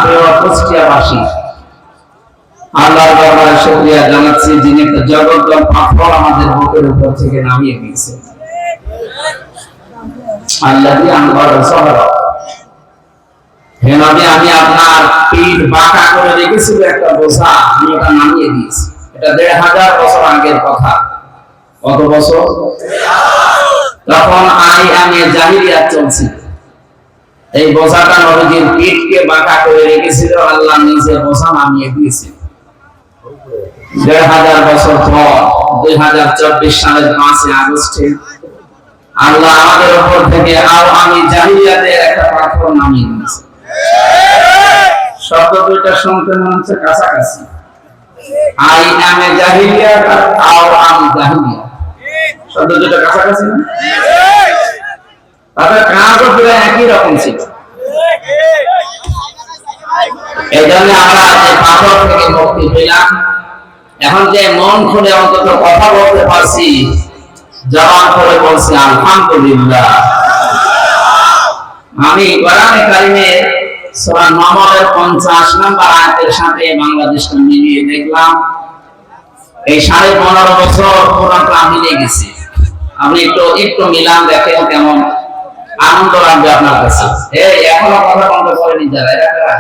প্রিয় কুষ্টিয়াবাসী, আল্লাহর দরবারে শুকরিয়া জানাচ্ছি যিনি একটা জগদ্দল পাথর আমাদের বুকের উপর থেকে নামিয়ে দিয়েছেন। আল্লাহি আনওয়ার সাহরা, হে নবী, আমি আপনার পিঠ বাঁকা করে রেখেছিল একটা বোঝা, আমি ওটা নামিয়ে দিয়েছি। এটা ১৫০০ বছর আগের কথা। কত বছর? তখন আমি জাহিলিয়াত চলছিল। এই বোঝাটা নবীজির পিঠকে বাঁকা করে রেখেছিল, আল্লাহ নিজে বোঝা নামিয়ে দিয়েছেন। ১৫০০ বছর পর ২০২৪ সালের ৫ই আগস্টে আল্লাহ আমাদের উপর থেকে আমি জাহিলিয়াতের একটা পাথর নামিয়ে দিয়েছে। শব্দ দুইটা শুনতে মনে হচ্ছে কাছাকাছি, আই নামে জাহিলিয়াত আর আমি জাহিলিয়াত, শব্দ দুইটা কাছাকাছি না? তাদের কাজও প্রায় একই রকম ছিল। এই জন্য আমরা যে পাথর থেকে মুক্তি পেলাম, এখন যে মন খুলে অন্তত কথা বলতে পারছি, জবান খুলে বলছি আলহামদুলিল্লাহ। আমি কোরআনে কারিমের সূরা নামলের 50 নম্বর আয়াতের সাথে বাংলাদেশটা মিলিয়ে দেখলাম, এই 15.5 বছর পুরাটা মিলে গেছে। আপনি একটু মিলান দেখেন কেমন আনন্দ লাগবে আপনার কাছে। এই এখনো কথা বন্ধ করেনি যারা, এরা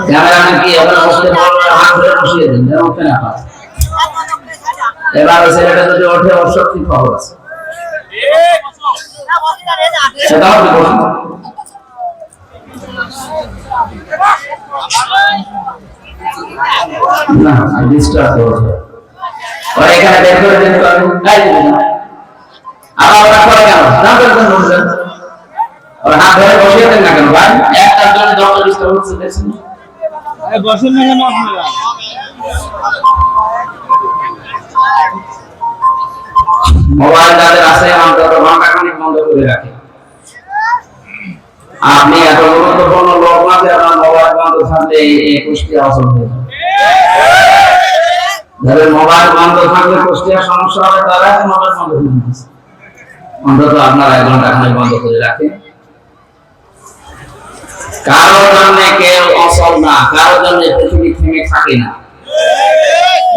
ক্যামেরাম্যান কি ওখানে বসতে বলবে, হাত ধরে বসিয়ে দিন, যেন ওঠে না পারে। এবার ছেলেটা যদি ওঠে, ওর সত্যি খবর আছে। সেটাও কি বলুন? না, ডিস্টার্ব করবে। ওরা এখানে বের করে দিতে পারবে, গাই দিবে না। আবার ওরা করে কেন? জানতে পারবেন বলছেন। ওরা হাত ধরে বসিয়ে দেন না কেন ভাই? একটার জন্য যত ডিস্টার্ব হচ্ছে দেখছেন। বসেন না কেন আপনারা? মোবাইল যাদের আছে অন্তত ঘন্টাখানিক বন্ধ করে রাখে। আপনি এত গুরুত্বপূর্ণ লোক না যে আপনার মোবাইল বন্ধ থাকলে এই কুষ্টিয়া অসুবিধা হবে। যাদের মোবাইল বন্ধ থাকলে কুষ্টিয়া সমস্যা হবে, তারা মোবাইল বন্ধ করে দিচ্ছে। অন্তত আপনারা 1 ঘন্টাখানিক বন্ধ করে রাখেন। কারো জন্য কেউ অচল না, কারো জন্য পৃথিবী থেমে থাকে না,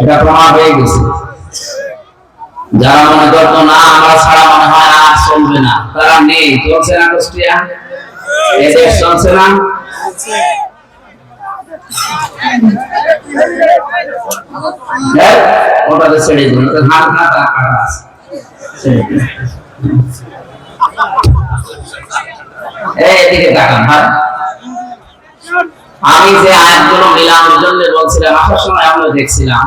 এটা প্রমাণ হয়ে গেছে। যারা মনে করতো না আমরা ছাড়া মনে হয় আর চলবে না, তারা নেই। চলছে না কুষ্টিয়া, এদেশ চলছে না। ওটাতে ছেড়ে দিন, হাত না কাটা আছে। এদিকে তাকান ভাই, আমি যে আয়াতগুলো মিলানোর জন্য বলছিলাম, আসার সময় আমরা দেখছিলাম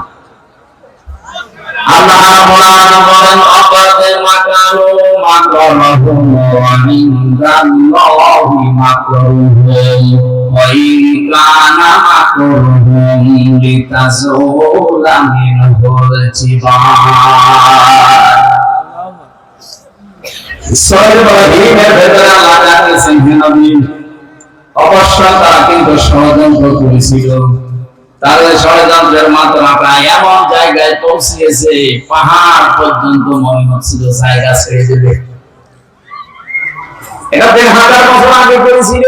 আল্লাহ রাব্বুল আলামিন বলেন আকাদে মাকারু মাকরাহুম ওয়া ইনদাল্লাহি মাকরুহুম ওয়া ইন কানা মাকরুহুম লিতাযুলা মিনহুল জিবাল। সূরা ইব্রাহিমের ভেতরে আল্লাহ জানিয়েছেন, হে নবী, অবশ্যই তারা কিন্তু ষড়যন্ত্র করেছিল। তাদের ষড়যন্ত্রের মাত্রা প্রায় এমন জায়গায় পৌঁছিয়েছে, পাহাড় পর্যন্ত মনে হচ্ছিল জায়গা ছেড়ে দেবে। এটা ১৫০০ বছর আগে করেছিল।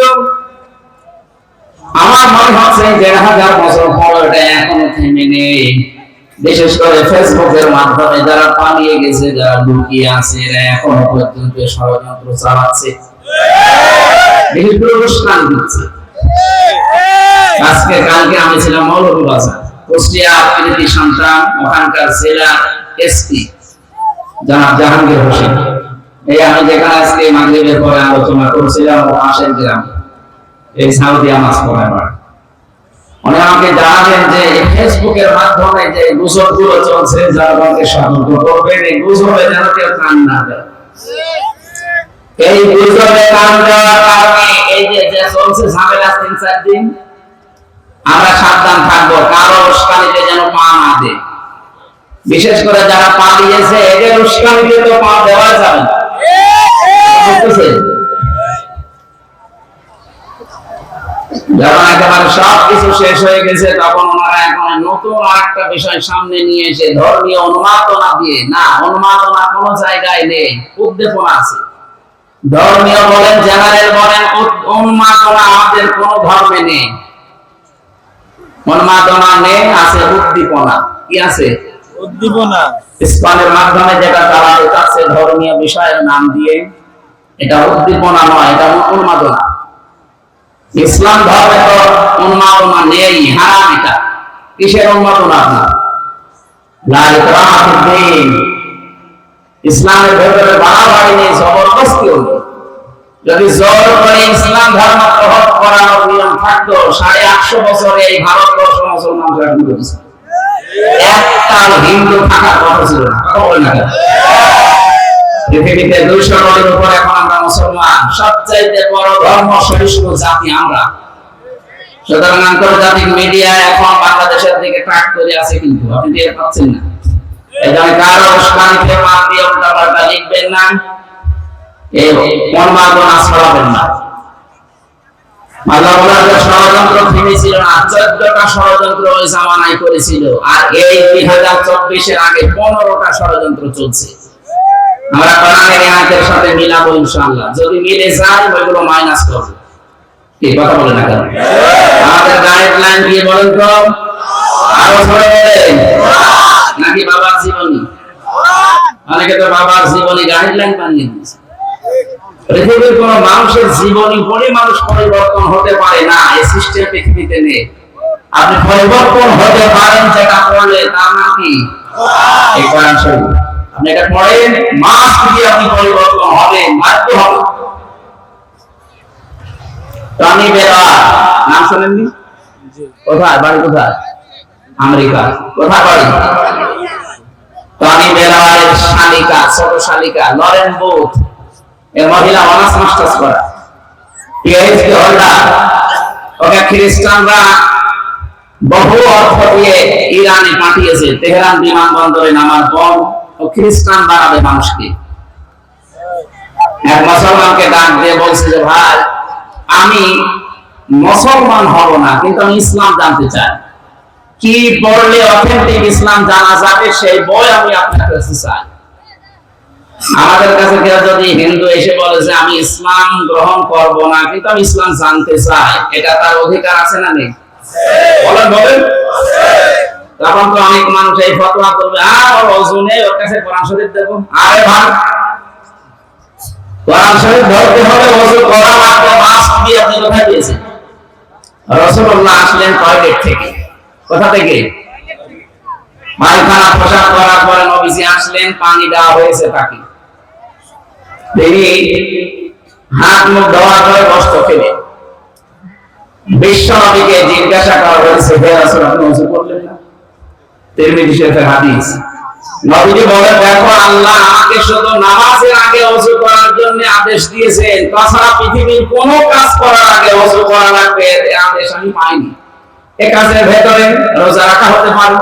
আমার মনে হচ্ছে ১৫০০ বছর পর এটা এখনো থেমে নেই। বিশেষ করে ফেসবুকের মাধ্যমে যারা পালিয়ে গেছে, যারা লুকিয়ে আছে, এরা এখনো পর্যন্ত ষড়যন্ত্র চালাচ্ছে, বিশেষ করে অনুষ্ঠান দিচ্ছে। আজকে কালকে আমি ছিলাম মৌলভীবাজার, কুষ্টিয়া কৃতি সন্তান, ওখানকার জেলা এসপি জনাব জাহাঙ্গীর হোসেন। এই আমি যেখানে আজকে মাগরিবের পরে আলোচনা করছিলাম, ও পাশের গ্রাম, এই সাউদিয়া মাছ পড়ায়। উনি আমাকে জানালেন যে ফেসবুকের মাধ্যমে যে গুজবগুলো চলছে, জনগণকে সতর্ক করবেন, এই গুজবে যেন কেউ কান না দেয়। এই গুজবে কান দেওয়ার কারণে এই যে চলছে ঝামেলা ৩-৪ দিন, আমরা সাবধান থাকবো, কারো উস্কানিতে যেন পা না দেয়। বিশেষ করে যারা পালিয়েছে, এদের উস্কানিতে তো পা দেওয়া যাবে না। যখন একেবারে সবকিছু শেষ হয়ে গেছে, তখন ওনারা এখন নতুন আরেকটা বিষয় সামনে নিয়ে এসে ধর্মীয় অনুমাতনা দিয়ে, না, অনুমাতনা কোনো জায়গায় নেই, উদ্দীপনা আছে। ধর্মীয় বলেন, জেনারেল বলেন, উন্মাদনা আমাদের কোন ধর্মে নেই। উন্মাদনা নেই, আছে উদ্দীপনা। কি আছে? উদ্দীপনা। ইসলামের মাধ্যমে যেটা চালাতে চাচ্ছে ধর্মীয় বিষয়ের নাম দিয়ে, এটা উদ্দীপনা নয়, এটা উন্মাদনা। ইসলাম ধর্মে তো উন্মাদনা নেই, হারাম এটা। কিসের উন্মাদনা? আপনার লা ইকরাহা ফিদ্দীন। ইসলামের ভেতরে বাড়াবাড়ি নেই, জবরদস্তিও নেই। যদি জোর করে ইসলাম ধর্ম গ্রহণ করানোর নিয়ম থাকতো, 850 বছরে এই ভারতবর্ষ মুসলমান শাসন করেছে। একটা হিন্দু থাকার কথা ছিল না। কথা বলেন না কেন? পৃথিবীতে 200 কোটির উপর এখন আমরা মুসলমান, সবচাইতে বড় ধর্ম সহিষ্ণু জাতি আমরা। সুতরাং আন্তর্জাতিক মিডিয়া এখন বাংলাদেশের দিকে ট্রাক করে আছে, কিন্তু আপনি টের পাচ্ছেন না। এই জন্য কারো উস্কানিতে মান দিয়ে উল্টাপাল্টা লিখবেন না, এই উন্মাদনা ছড়াবেন না। আল্লাহ বলার ষড়যন্ত্র থেমেছিল না, 14টা ষড়যন্ত্র ওই জামানায় করেছিল, আর এই 2024-এর আগে 15টা ষড়যন্ত্র চলছে। আমরা কোরআনের আয়াতের সাথে মিলাবো ইনশাআল্লাহ। যদি মিলে যায় ওইগুলো মাইনাস করব। কি কথা বলেন না কেন? আমাদের গাইডলাইন কি বলেন তো? আরো ধরে বলেন, নাকি বাবার জীবনী? অনেকে তো বাবার জীবনী গাইডলাইন বানিয়ে দিয়েছে। পৃথিবীর কোন মানুষের জীবনী পড়ে মানুষ পরিবর্তন হতে পারে না, এই সিস্টেম পৃথিবীতে নেই। আপনি পরিবর্তন হতে পারেন যেটা পড়লে, তার নাম কি? এই কোরআন শরীফ। আপনি এটা পড়েন, মাস দিয়ে আপনি পরিবর্তন হবেন, বাধ্য হবেন। টনি বেলার নাম শুনেননি? কোথায় বাড়ি? কোথায়? আমেরিকা। কোথায় বাড়ি? টনি বেলারের শালিকা, ছোট শালিকা লরেন বুথ, এই মহিলা অনার্স মাস্টার্স করা, পিএইচডি হোল্ডার। ওকে খ্রিস্টানরা বহু অর্থ দিয়ে ইরানে পাঠিয়েছে। তেহরান বিমানবন্দরে নামার পর ও খ্রিস্টান বানাবে মানুষকে। এক মুসলমানকে ডাক দিয়ে বলছে যে, ভাই আমি মুসলমান হব না, কিন্তু আমি ইসলাম জানতে চাই। কি পড়লে অথেন্টিক ইসলাম জানা যাবে, সেই বই আমি আপনার কাছে চাই। আমাদের কাছে কেউ যদি হিন্দু এসে বলে যে আমি ইসলাম গ্রহণ করব না, কিন্তু আমি ইসলাম জানতে চাই, এটা তার অধিকার আছে না নেই? বলেন বলেন। তখন তো অনেক মানুষ এই ফতোয়া করবে, ওর ওযু নেই, ওর কাছে কোরআন শরীফ দেব। আরে ভাই, কোরআন শরীফ ধরতে হলে ওযু করা লাগবে, মাস্ক দিয়ে আপনি কোথায় দিয়েছেন? রাসূলুল্লাহ আসলেন টয়লেট থেকে। কোথা থেকে? পায়খানা প্রসাব করার পরে নবীজি আসলেন, পানি দেওয়া হয়েছে তাকে। তিনি হাত মুখ ধোয়ার পরে বস্ত্র ফেলে বিশ্ব নবীকে জিজ্ঞাসা করা হয়েছে, হে রাসূল আপনি ওযু করলেন না? তিরমিজি শরীফের হাদিস। নবীজি বলেন, দেখো আল্লাহ আমাকে শুধু নামাজের আগে ওযু করার জন্য আদেশ দিয়েছেন, তাছাড়া পৃথিবীর কোনো কাজ করার আগে ওযু করা লাগবে এই আদেশ আমি পাইনি। এই কাজের ভেতরে রোজা রাখা হতে পারে,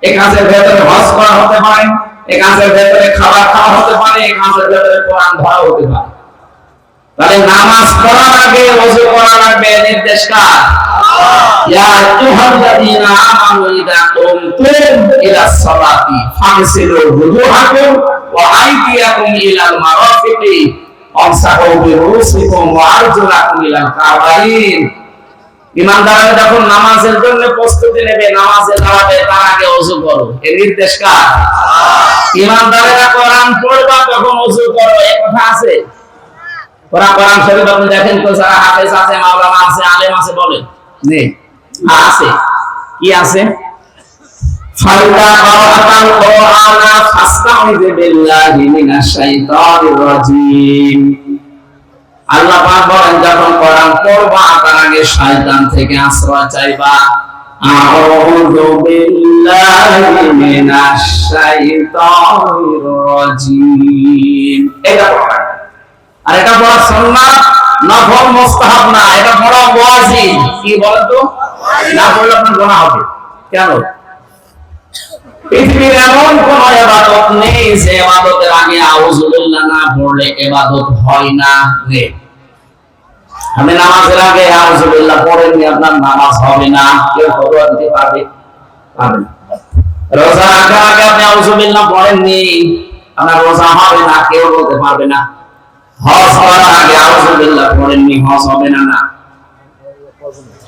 এই কাজের ভেতরে হজ করা হতে পারে, এই কাজের ভেতরে খাবার খাওয়া হতে পারে, এই কাজের ভেতরে কোরআন ধরা হতে পারে। তাহলে নামাজ পড়ার আগে ওযু করা লাগবে, নির্দেশ কার? ইয়া আইয়ুহাল্লাযীনা আমানু ইযা কুমতুম ইলাস সালাতি ফাগসিলু wujuhakum ওয়া আইদিয়াকুম ইলাল মারাফিকি ওয়ামসাহু বিরুসিকুম ওয়া আরজুলাকুম ইলাল কাবাইন। ইমানদাররা যখন নামাজের জন্য প্রস্তুতি নেবে, নামাজে দাঁড়াবে, তার আগে ওযু করো, এই নির্দেশ কার? ইমানদাররা কোরআন পড়বা তখন ওযু করো, এই কথা আছে? কোরআন শরীফ আপনি দেখেন তো, যারা হাফেজ আছে, মাওলানা আছে, আলেম আছে, বলেন নেই? আছে। কি আছে? ফাইদা বারাকাল কুরআনা ফাস্তাউযু বিল্লাহি মিনাশ শাইতানির রাজীম। আল্লাহ পাক বলেন, যখন কোরআন পড়বা তার আগে শয়তান থেকে আশ্রয় চাইবা। আউযু বিল্লাহি মিনাশ শাইতানির রাজীম। এটা পড়া, আর এটা পড়া সুন্নাত, নফল, মুস্তাহাব না। এটা পড়া ওয়াজিব। কি বলেন তো? না পড়লে আপনার গুনাহ হবে। কেন? পৃথিবীর এমন কোন ইবাদত নেই যে ইবাদতের আগে আউযু বিল্লাহ না পড়লে ইবাদত হয় না। আপনি নামাজের আগে আউযু বিল্লাহ পড়েননি, আপনার নামাজ হবে না। কেউ ফতোয়া দিতে পারবে? পারবে না। রোজা রাখার আগে আপনি আউযু বিল্লাহ পড়েননি, আপনার রোজা হবে না, কেউ বলতে পারবে না। হজ করার আগে আউযুবিল্লাহ পড়েননি, হজ হবে না? না।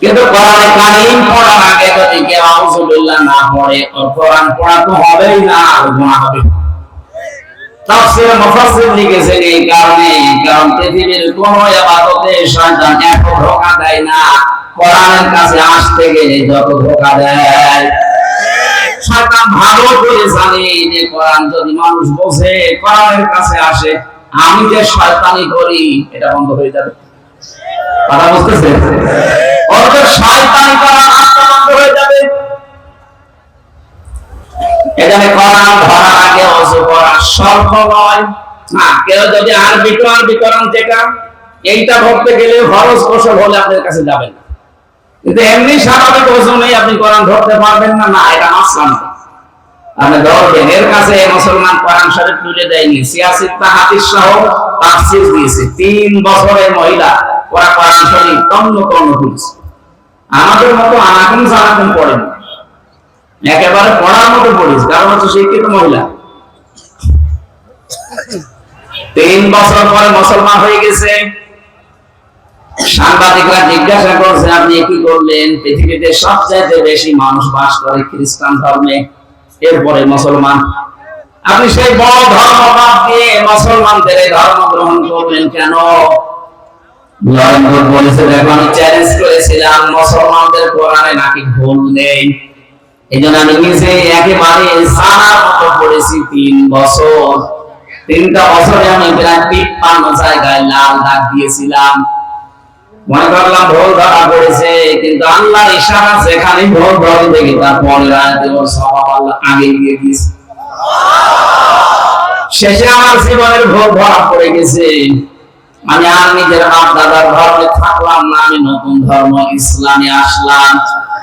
কিন্তু কোরআনে কারীম পড়ার আগে যদি কেউ আউযুবিল্লাহ না পড়ে, ওর কোরআন পড়া তো হবেই না, আর গুনাহ হবে। তাফসীরে মুফাসসির লিখেছেন এই কারণে, কারণ পৃথিবীর কোন ইবাদতে শয়তান এত ধোঁকা দেয় না, কোরআনের কাছে আসতে গেলে যত ধোঁকা দেয়। শয়তান ভালো করে জানে যে কোরআন যদি মানুষ বোঝে, কোরআনের কাছে আসে, আমি যে শয়তানি করি এটা বন্ধ হয়ে যাবে। কথা বুঝতেছেন? ওদের শয়তানি করা রাস্তা বন্ধ হয়ে যাবে। এখানে কোরআন ধরার আগে ওযু করা শর্ত নয়। না, কেউ যদি আরবি কোরআন থেকে এইটা ধরতে গেলে ফরজ গোসল হলে আপনার কাছে যাবেন না, কিন্তু এমনি স্বাভাবিক ওযু নেই আপনি কোরআন ধরতে পারবেন না, না এটা মাসলা না। আপনি ধরবেন। এর কাছে মুসলমান কোরআন শরীফ তুলে দেয়নি, সিয়াসিত্তা হাদিস সহ তাফসীর দিয়েছে। 3 বছরের মহিলা ওরা কোরআন শরীফ তন্ন তুলছে। আমাদের মতো আনাকুম জানাকুম পড়েন, একেবারে পড়ার মতো পড়িস, কারণ হচ্ছে শিক্ষিত মহিলা। 3 বছর পরে মুসলমান হয়ে গেছে। সাংবাদিকরা জিজ্ঞাসা করছে, আপনি কি করলেন? পৃথিবীতে সবচেয়ে বেশি মানুষ বাস করে খ্রিস্টান ধর্মে, এরপরে মুসলমান, আপনি সেই বড় ধর্ম বাদ দিয়ে মুসলমানদের ধর্ম গ্রহণ করলেন কেন? নরেন্দ্র বলেছে, দেখো আমি চ্যালেঞ্জ করেছিলাম মুসলমানদের কোরআনে নাকি ভুল নেই, এই জন্য আমি নিজে একেবারে সারা মতো পড়েছি 3 বছর। 3টা বছরে আমি প্রায় 53 জায়গায় লাল দাগ দিয়েছিলাম। মনে করলাম ভুল ধরা পড়েছে, কিন্তু আল্লাহর ইশারা যেখানে ভুল ধরে দেখি তার পরের আয়াতে ওর সওয়াব আল্লাহ আগে দিয়ে দিয়েছে। শেষে আমার জীবনের ভুল ধরা পড়ে গেছে। আমি আর নিজের বাপ দাদার ধর্মে থাকলাম না, আমি নতুন ধর্ম ইসলামে আসলাম।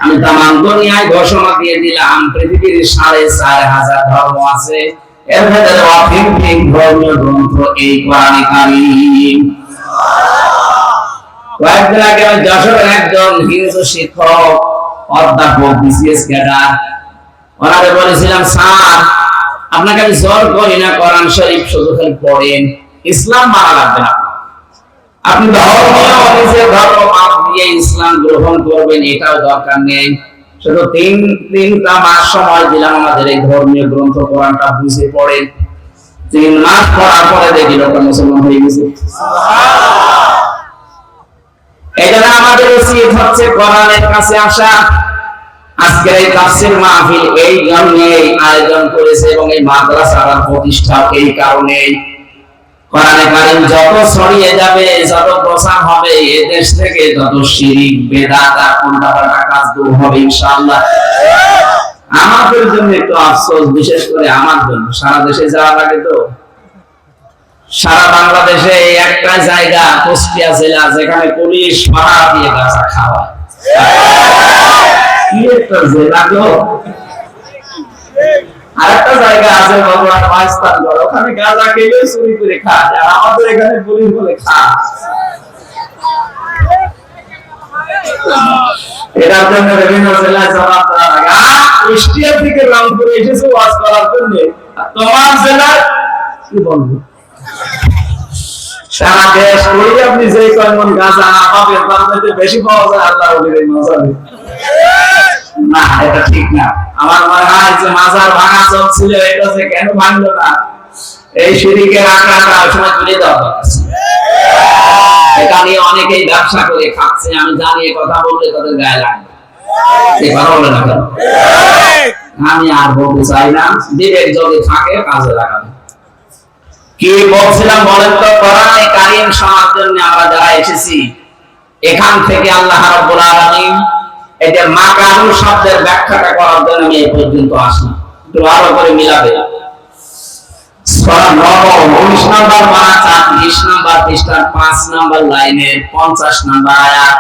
আমি তামাম দুনিয়ায় ঘোষণা দিয়ে দিলাম পৃথিবীর 4,500 ধর্ম আছে, এর ভেতরে অথেন্টিক ধর্মীয় গ্রন্থ এই কোরআনে কারীম। কয়েকদিন আগে আমি যশোরের একজন হিন্দু শিক্ষক, অধ্যাপক, বিসিএস ক্যাডার, ওনাকে বলেছিলাম, স্যার আপনাকে আমি জোর করি না কোরআন শরীফ শুধু খালি পড়েন, ইসলাম মানা লাগবে না, আপনি ধর্মীয় নিজের ধর্ম বাদ দিয়ে ইসলাম গ্রহণ করবেন এটাও দরকার নেই। শুধু 3টা মাস সময় দিলাম আমাদের এই ধর্মীয় গ্রন্থ কোরআনটা বুঝে পড়েন। 3 মাস পড়ার পরে দেখি লোকটা মুসলমান হয়ে গেছে। এই জন্য আমাদের উচিত হচ্ছে কোরআনের কাছে আসা। আজকের এই তাফসীর মাহফিল এই জন্যে আয়োজন করেছে এবং এই মাদ্রাসার প্রতিষ্ঠা এই কারণেই। কোরআনে কারীম যত ছড়িয়ে যাবে, যত প্রচার হবে, এই দেশ থেকে যত শিরক বেদাত আর উল্টাপাল্টা কাজ দূর হবে ইনশাআল্লাহ। আমাদের জন্য একটু আফসোস, বিশেষ করে আমার জন্য, সারা দেশে যাওয়া লাগে তো, সারা বাংলাদেশে একটা জায়গা কুষ্টিয়া জেলা যেখানে পুলিশ পাহারা দিয়ে গাঁজা খাওয়ায়। কি একটা জেলা গো! আরেকটা জায়গা আছে ভগবান পাকিস্তানগড়, ওখানে গাঁজা খেলে চুরি করে খায়, আর আমাদের এখানে পুলিশ বলে খায়। এটার জন্য বিভিন্ন জেলায় জবাব দেওয়া লাগে। কুষ্টিয়া থেকে রংপুরে এসেছে ওয়াজ করার জন্য, তোমার জেলায় কি বলবো? সারা দেশ করি আপনি যে কয়মন গাঁজা পাবেন তার মধ্যে বেশি পাওয়া যায় আল্লাহ ওলির মাজারে। না, এটা ঠিক না। আমার মনে হয় যে মাজার ভাঙা চলছিল, এটা যে কেন ভাঙলো না, এই শিরকের আঁকড়াটা ওই সময় তুলে দেওয়া দরকার ছিল। এটা নিয়ে অনেকেই ব্যবসা করে খাচ্ছে, আমি জানি এই কথা বললে তাদের গায়ে লাগবে, এই কথা বলে না কেন? আমি আর বলতে চাই না, বিবেক যদি থাকে কাজে লাগাবে। কি বলছিলাম বলেন তো? কোরআনে কারীম শোনার জন্য আমরা যারা এসেছি, এখান থেকে আল্লাহ রাব্বুল আলামিন এই যে মাকারু শব্দের ব্যাখ্যাটা করার জন্য আমি এই পর্যন্ত আসলাম। একটু ভালো করে মিলাবে। সূরা নূহ 19 নম্বর পারা 30 নম্বর পৃষ্ঠার 5 নম্বর লাইনের 50 নম্বর আয়াত।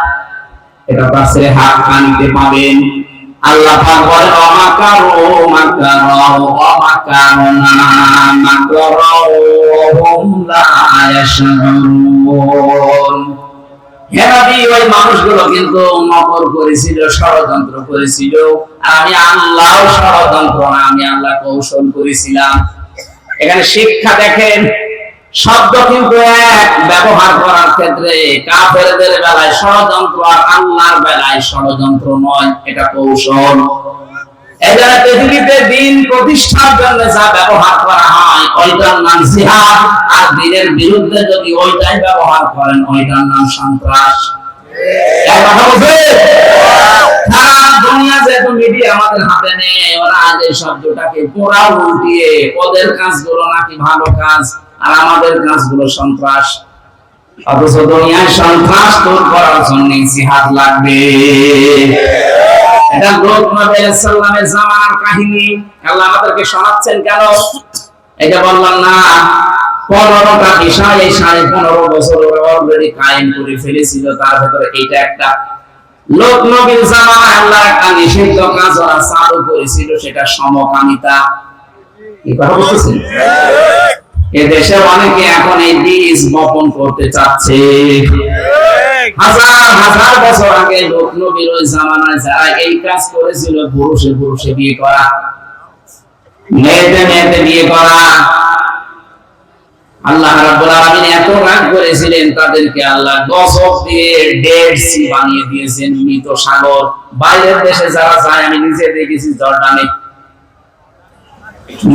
এটা তাফসীরে হাক্কানিতে পাবেন। আল্লাহ পাক বলেন, মাকারু ওয়া মাকারনা মাকারুহুম লা ইয়াশউরুন। হে নবী, ওই মানুষগুলো কিন্তু নকল করেছিল, ষড়যন্ত্র করেছিল, আর আমি আল্লাহ ষড়যন্ত্র না, আমি আল্লাহ কৌশল করেছিলাম। এখানে শিক্ষা দেখেন, শব্দ কিন্তু এক, ব্যবহার করার ক্ষেত্রে কাফেরদের বেলায় ষড়যন্ত্র আর আল্লাহর বেলায় ষড়যন্ত্র নয়, এটা কৌশল। এদের পৃথিবীতে দিন প্রতিষ্ঠার জন্য যা ব্যবহার করা হয় ওইটার নাম জিহাদ, আর দিনের বিরুদ্ধে যদি ওইটাই ব্যবহার করেন ওইটার নাম সন্ত্রাস। এই কথা বুঝে? সারা দুনিয়া যেহেতু মিডিয়া আমাদের হাতে নেই, ওরা আজ এই শব্দটাকে পুরা উল্টিয়ে ওদের কাজগুলো নাকি ভালো কাজ আর আমাদের কাজগুলো সন্ত্রাস। অথচ দুনিয়ায় সন্ত্রাস দূর করার জন্য জিহাদ লাগবে। এটা লোক নবী আলাইহিস সালামের জামানার কাহিনী, আল্লাহ আমাদেরকে শোনাচ্ছেন কেন? এটা বললাম না 15টা বিষয় এই 15.5 বছর ওরা অলরেডি কায়েম করে ফেলেছিল, তার ভিতরে এটা একটা। লোক নবীর জামানায় আল্লাহ একটা নিষিদ্ধ কাজ ওরা চালু করেছিল, সেটা সমকামিতা। কি কথা বলতেছেন? এদেশে অনেকে এখন এই বীজ বপন করতে চাচ্ছে। হাজার হাজার বছর আগে লোক নবীর ওই জামানায় যারা এই কাজ করেছিল, পুরুষে পুরুষে বিয়ে করা, মেয়েতে মেয়েতে বিয়ে করা, আল্লাহ রাব্বুল আলামিন এত রাগ করেছিলেন তাদেরকে, আল্লাহ গজব দিয়ে ডেড সি বানিয়ে দিয়েছেন, মৃত সাগর। বাইরের দেশে যারা যায়, আমি নিজে দেখেছি জর্ডানে,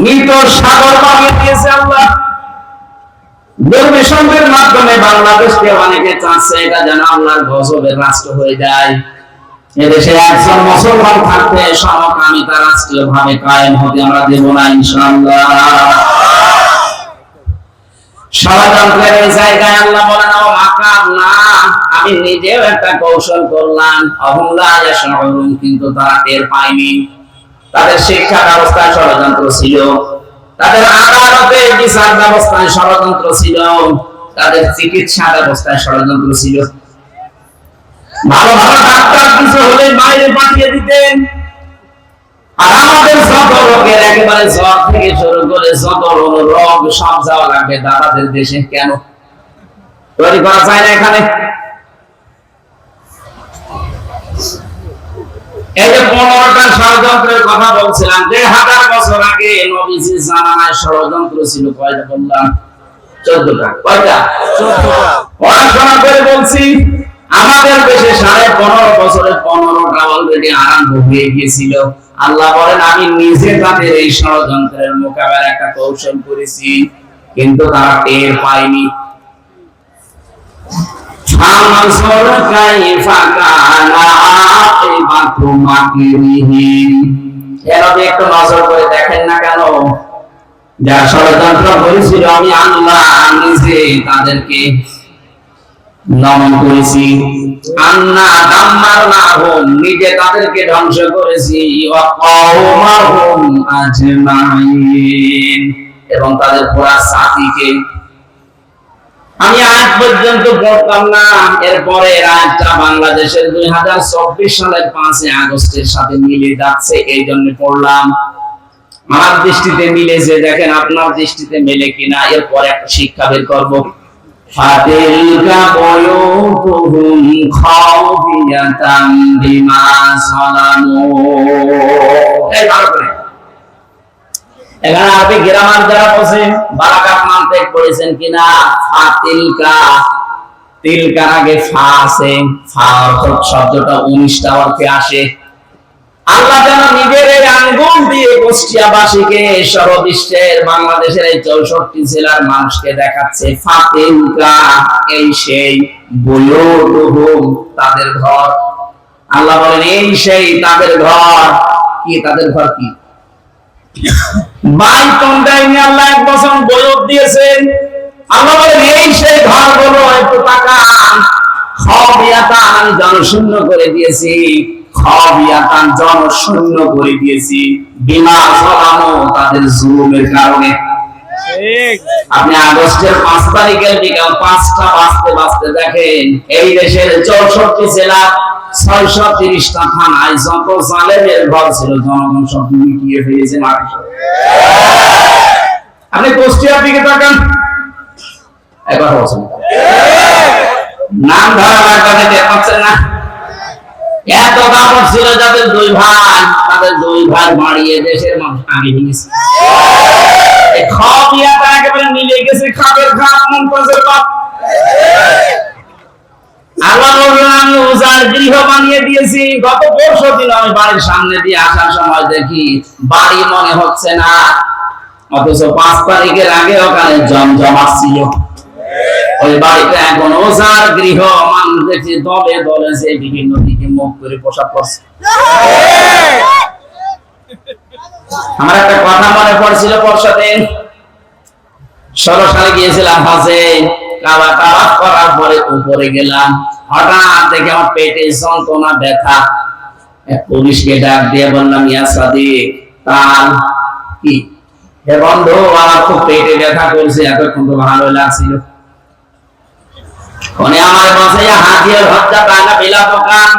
মৃত সাগর বানিয়ে দিয়েছে আল্লাহ। দুর্বিসন্ধির মাধ্যমে বাংলাদেশকে অনেকে চাচ্ছে এটা যেন আল্লাহর গজবের রাষ্ট্র হয়ে যায়। এদেশে একজন মুসলমান থাকতে সমকামিতা রাষ্ট্রীয় ভাবে কায়েম হতে আমরা দেব না ইনশাআল্লাহ। ষড়যন্ত্রের এই জায়গায় আল্লাহ বলেন না, আমি নিজেও একটা কৌশল করলাম, কিন্তু তারা টের পায়নি। তাদের শিক্ষা ব্যবস্থায় ষড়যন্ত্র ছিল, তাদের আদালতে বিচার ব্যবস্থায় ষড়যন্ত্র ছিল, তাদের চিকিৎসা ব্যবস্থায় ষড়যন্ত্র ছিল। ভালো ভালো ডাক্তার কিছু হলে বাইরে পাঠিয়ে দিতেন, আর আমাদের যত রোগের একেবারে জ্বর থেকে শুরু করে যত রোগ সব যাওয়া লাগবে দাদাদের দেশে। কেন তৈরি করা যায় না এখানে? এই যে 15টা ষড়যন্ত্রের কথা বলছিলাম, 1000 বছর আগে নবীজির জামানায় ষড়যন্ত্র ছিল কয়টা বললাম? 14টা। কয়টা? 14টা। পড়াশোনা করে বলছি আমাদের দেশে 15.5 বছরে 15টা অলরেডি আরম্ভ হয়ে গিয়েছিল। আল্লাহ বলেন আমি নিজে তাদের এই ষড়যন্ত্রের মোকাবেলা একটা কৌশল করেছি, কিন্তু তারা টের পায়নি। একটু নজর করে দেখেন না কেন? যারা ষড়যন্ত্র করেছিল আমি আল্লাহ নিজে তাদেরকে নমন করেছি। আন্না দাম্মারনাহুম, নিজে তাদেরকে ধ্বংস করেছি। ওয়া কওমাহুম আজমাইন, এবং তাদের পুরা জাতিকে। আমি আজ পর্যন্ত পড়তাম না, এরপরে আজটা বাংলাদেশের 2024 সালের 5 আগস্টের সাথে মিলে যাচ্ছে, এই জন্য পড়লাম। আমার দৃষ্টিতে মিলেছে, দেখেন আপনার দৃষ্টিতে মেলে কিনা, এরপরে একটা শিক্ষা বের করবো। ফাতিলকা বুয়ুতুহুম খাওফিয়াতাম বিমা সালামু। এই ভালো করে এখানে আরবি গ্রামার যারা বসেন, বারাকাত মানতেক পড়েছেন কিনা? ফাতিলকা, তিলকার আগে ফা আছে, ফা অর্থ শব্দটা 19টা অর্থে আসে। আল্লাহ যেন নিজের এই আঙ্গুল দিয়ে কুষ্টিয়াবাসীকে সহ বিশ্বের বাংলাদেশের এই 64 জেলার মানুষকে দেখাচ্ছে ফাতিলকা, এই সেই বুয়ুতুহুম, তাদের ঘর। আল্লাহ বলেন এই সেই তাদের ঘর। কি তাদের ঘর? কি বাইতুন দাইনি আল্লাহ এক বছর বয়স দিয়েছেন। আল্লাহ বলেন এই সেই ঘরগুলো, একটু তাকান। খাবিয়াতান, আমি জনশূন্য করে দিয়েছি। খাবিয়াতান, জনশূন্য করে দিয়েছি। বিমা সালামু, তাদের জুলুমের কারণে। ঠিক। আপনি আগস্টের 5 তারিখের বিকাল 5টা বাজতে দেখেন এই দেশের 64 জেলা 630টা থানায় যত জালেমের ঘর ছিল জনগণ সব মিটিয়ে ফেলেছে মাটি। আপনি কুষ্টিয়ার দিকে তাকান, একবার বলছেন নাম ধরা লাগবে, দেখছেন না? এত কাপড় ছিল যাদের 2 ভাই, তাদের 2 ভাই বাড়িয়ে দেশের মানুষ আগে নিয়েছে। খাওয়াটা একেবারে মিলে গেছে, খাপের খাপ মুমতাজের বাপ। আল্লাহ বললেন আমি উজার গৃহ বানিয়ে দিয়েছি। গত পরশু দিন আমি বাড়ির সামনে দিয়ে আসার সময় দেখি বাড়ি মনে হচ্ছে না, অথচ 5 তারিখের আগে ওখানে জমজমাট ছিল। ওই বাড়িতে এখন ওজার গৃহ, মানুষ দেখছি দলে দলে যে বিভিন্ন দিকে মুখ করে পোশাক করছে। আমার একটা কথা মনে পড়ছিল, পরশুতে 16 সালে গিয়েছিলাম হজে, কাবা তাওয়াফ করার পরে উপরে গেলাম, হঠাৎ দেখে আমার পেটে যন্ত্রণা, ব্যথা। এক পুলিশকে ডাক দিয়ে বললাম, ইয়া সাদিক, তার কি হে বন্ধু, আমার খুব পেটে ব্যথা করছে, এতক্ষণ তো ভালো লাগছিল। উনি আমার বলছে, হাজির হত্যা টাকা বেলা দোকান।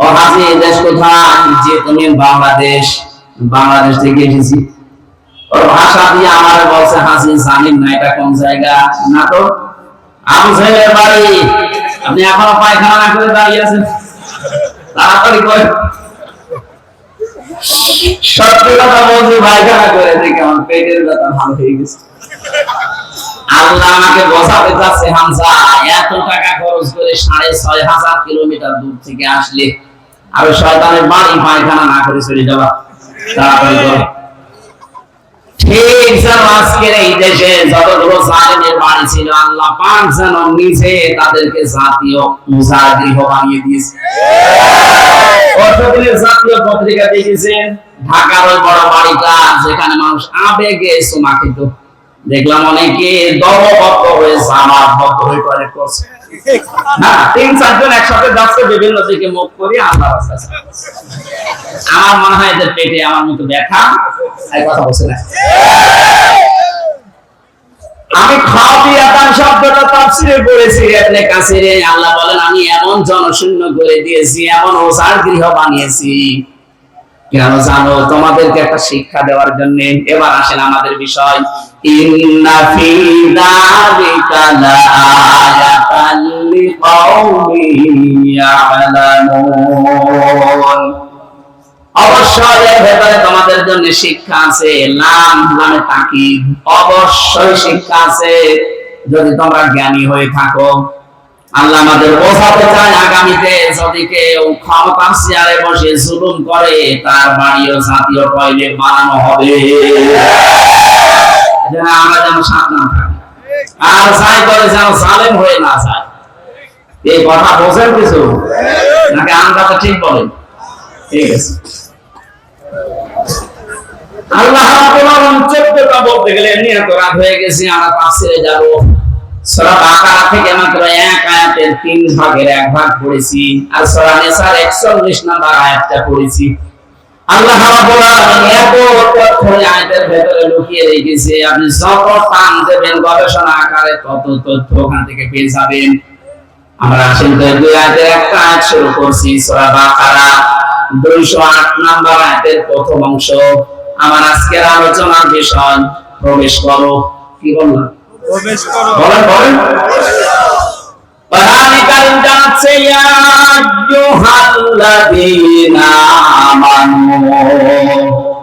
ও হাজি, দেশ কোথায়? যে তুমি বাংলাদেশ। বাংলাদেশ থেকে এসেছি। ওর ভাষা দিয়ে আমার বলছে, হাজি জানেন না এটা কোন জায়গা? না তো। আবু সাহেবের বাড়ি। আপনি এখনো পায়খানা না করে দাঁড়িয়ে আছেন, তাড়াতাড়ি করেন। সত্যি কথা বলছি, পায়খানা করে দেখে আমার পেটের ব্যথা ভালো হয়ে গেছে। আল্লাহ আমাকে বোঝাতে চাচ্ছে, হামজা এত টাকা খরচ করে 6,500 কিলোমিটার দূর থেকে আসলে আর শয়তানের বাড়ি পায়খানা না করে চলে যাবা, তাড়াতাড়ি করো। ঠিক যেন আজকের এই দেশে যতগুলো জালেমের বাড়ি ছিল, আল্লাহ পাক যেন নিজে তাদেরকে জাতীয় উজার গৃহ বানিয়ে দিয়েছে। অর্থদিনের জাতীয় পত্রিকা দেখেছেন, ঢাকার ওই বড় বাড়িটা যেখানে মানুষ আবেগে চুমা খেত, দেখলাম অনেকে দলবদ্ধ হয়ে জামাতবদ্ধ হয়ে টয়লেট করছে। না, 3-4 জন একসাথে যাচ্ছে, বিভিন্ন দিকে মুখ করে আল্লাহ রাস্তা। আমার মনে হয় এদের পেটে আমার মতো ব্যথা, এই কথা বলছে না। আমি খাওয়াতিয়াতাম শব্দটা তাফসীরে পড়েছি ইবনে কাসিরে। আল্লাহ বলেন, আমি এমন জনশূন্য করে দিয়েছি, এমন ওজার গৃহ বানিয়েছি, কেন জানো? তোমাদেরকে একটা শিক্ষা দেওয়ার জন্য। এবার আসেন আমাদের বিষয়। ইন্না ফি যালিকা লাআয়াতান লিকাওমিন ইয়ালামুন। অবশ্যই এর ভেতরে তোমাদের জন্য শিক্ষা আছে। লাম লামে তাকিদ, অবশ্যই শিক্ষা আছে যদি তোমরা জ্ঞানী হয়ে থাকো। আল্লাহ আমাদের বোঝাতে চায়, আগামীতে যদি কেউ ক্ষমতার চেয়ারে বসে জুলুম করে, তার বাড়িও জাতীয় টয়লেট বানানো হবে। আমরা যেন সাবধান থাকি, আর যাই করে যেন জালেম হয়ে না যায়। এই কথা বোঝেন কিছু নাকি? আমরা তো ঠিক বলেন। ঠিক আছে, আল্লাহ রাব্বুল আলামিন 14টা বলতে গেলে এমনি এত রাত হয়ে গেছে, আমরা তাফসীরে যাব। সূরা বাকারা থেকে মাত্র এক আয়াতের 3 ভাগের 1 ভাগ পড়েছি, আর সূরা নিসার 41 নম্বর আয়াতটা পড়েছি। আল্লাহ রাব্বুল আলামিন এত তথ্য আয়াতের ভেতরে লুকিয়ে রেখেছে, আপনি যত টান দেবেন গবেষণা আকারে তত তথ্য ওখান থেকে পেয়ে যাবেন। আমরা আসেন তো 2 আয়াতের একটা আয়াত শুরু করছি, সূরা বাকারা 208 নম্বর আয়াতের প্রথম অংশ। আমার আজকের আলোচনার বিষয় প্রবেশ করো। কি বললাম? প্রবেশ করো। বলেন বলেন। কোরআনে কারীম জানাচ্ছে, ইয়া আইয়ুহাল্লাযীনা আমানু,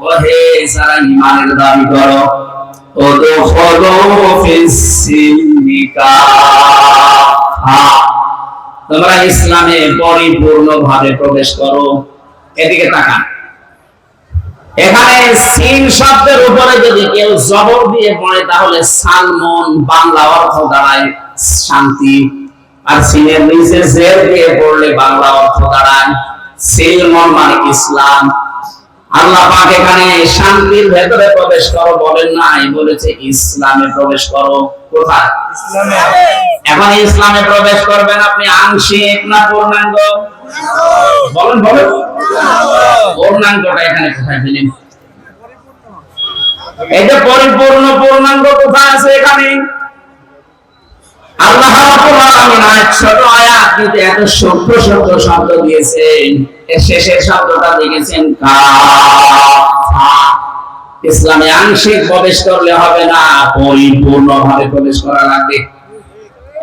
ওহে যারা ঈমানের দাবি করো, উদখুলু ফিস-সিলমি কাফা, তোমরা ইসলামে পরিপূর্ণভাবে প্রবেশ করো। এদিকে তাকান, এখানে সিন শব্দের উপরে যদি কেউ জবর দিয়ে পড়ে তাহলে সালমন বাংলা অর্থ দাঁড়ায় শান্তি, আর সিনের নিচে জের দিয়ে পড়লে বাংলা অর্থ দাঁড়ায় সিলমন মানে ইসলাম। আল্লাহ পাক এখানে শান্তির ভেতরে প্রবেশ করো বলেন নাই, বলেছে ইসলামে প্রবেশ করো। কোথায়? ইসলামে। এখন ইসলামে প্রবেশ করবেন আপনি আংশিক না পূর্ণাঙ্গ? বলেন বলেন। পূর্ণাঙ্গটা এখানে কোথায় পেলেন? এই যে পরিপূর্ণ পূর্ণাঙ্গ কোথায় আছে এখানে? আল্লাহ রাব্বুল আলামিন আয়াত ছোট আয়াত কিন্তু এত সূক্ষ্ম সূক্ষ্ম শব্দ দিয়েছেন। এর শেষের শব্দটা লিখেছেন কাফা। ইসলামে আংশিক প্রবেশ করলে হবে না, পরিপূর্ণভাবে প্রবেশ করা লাগবে।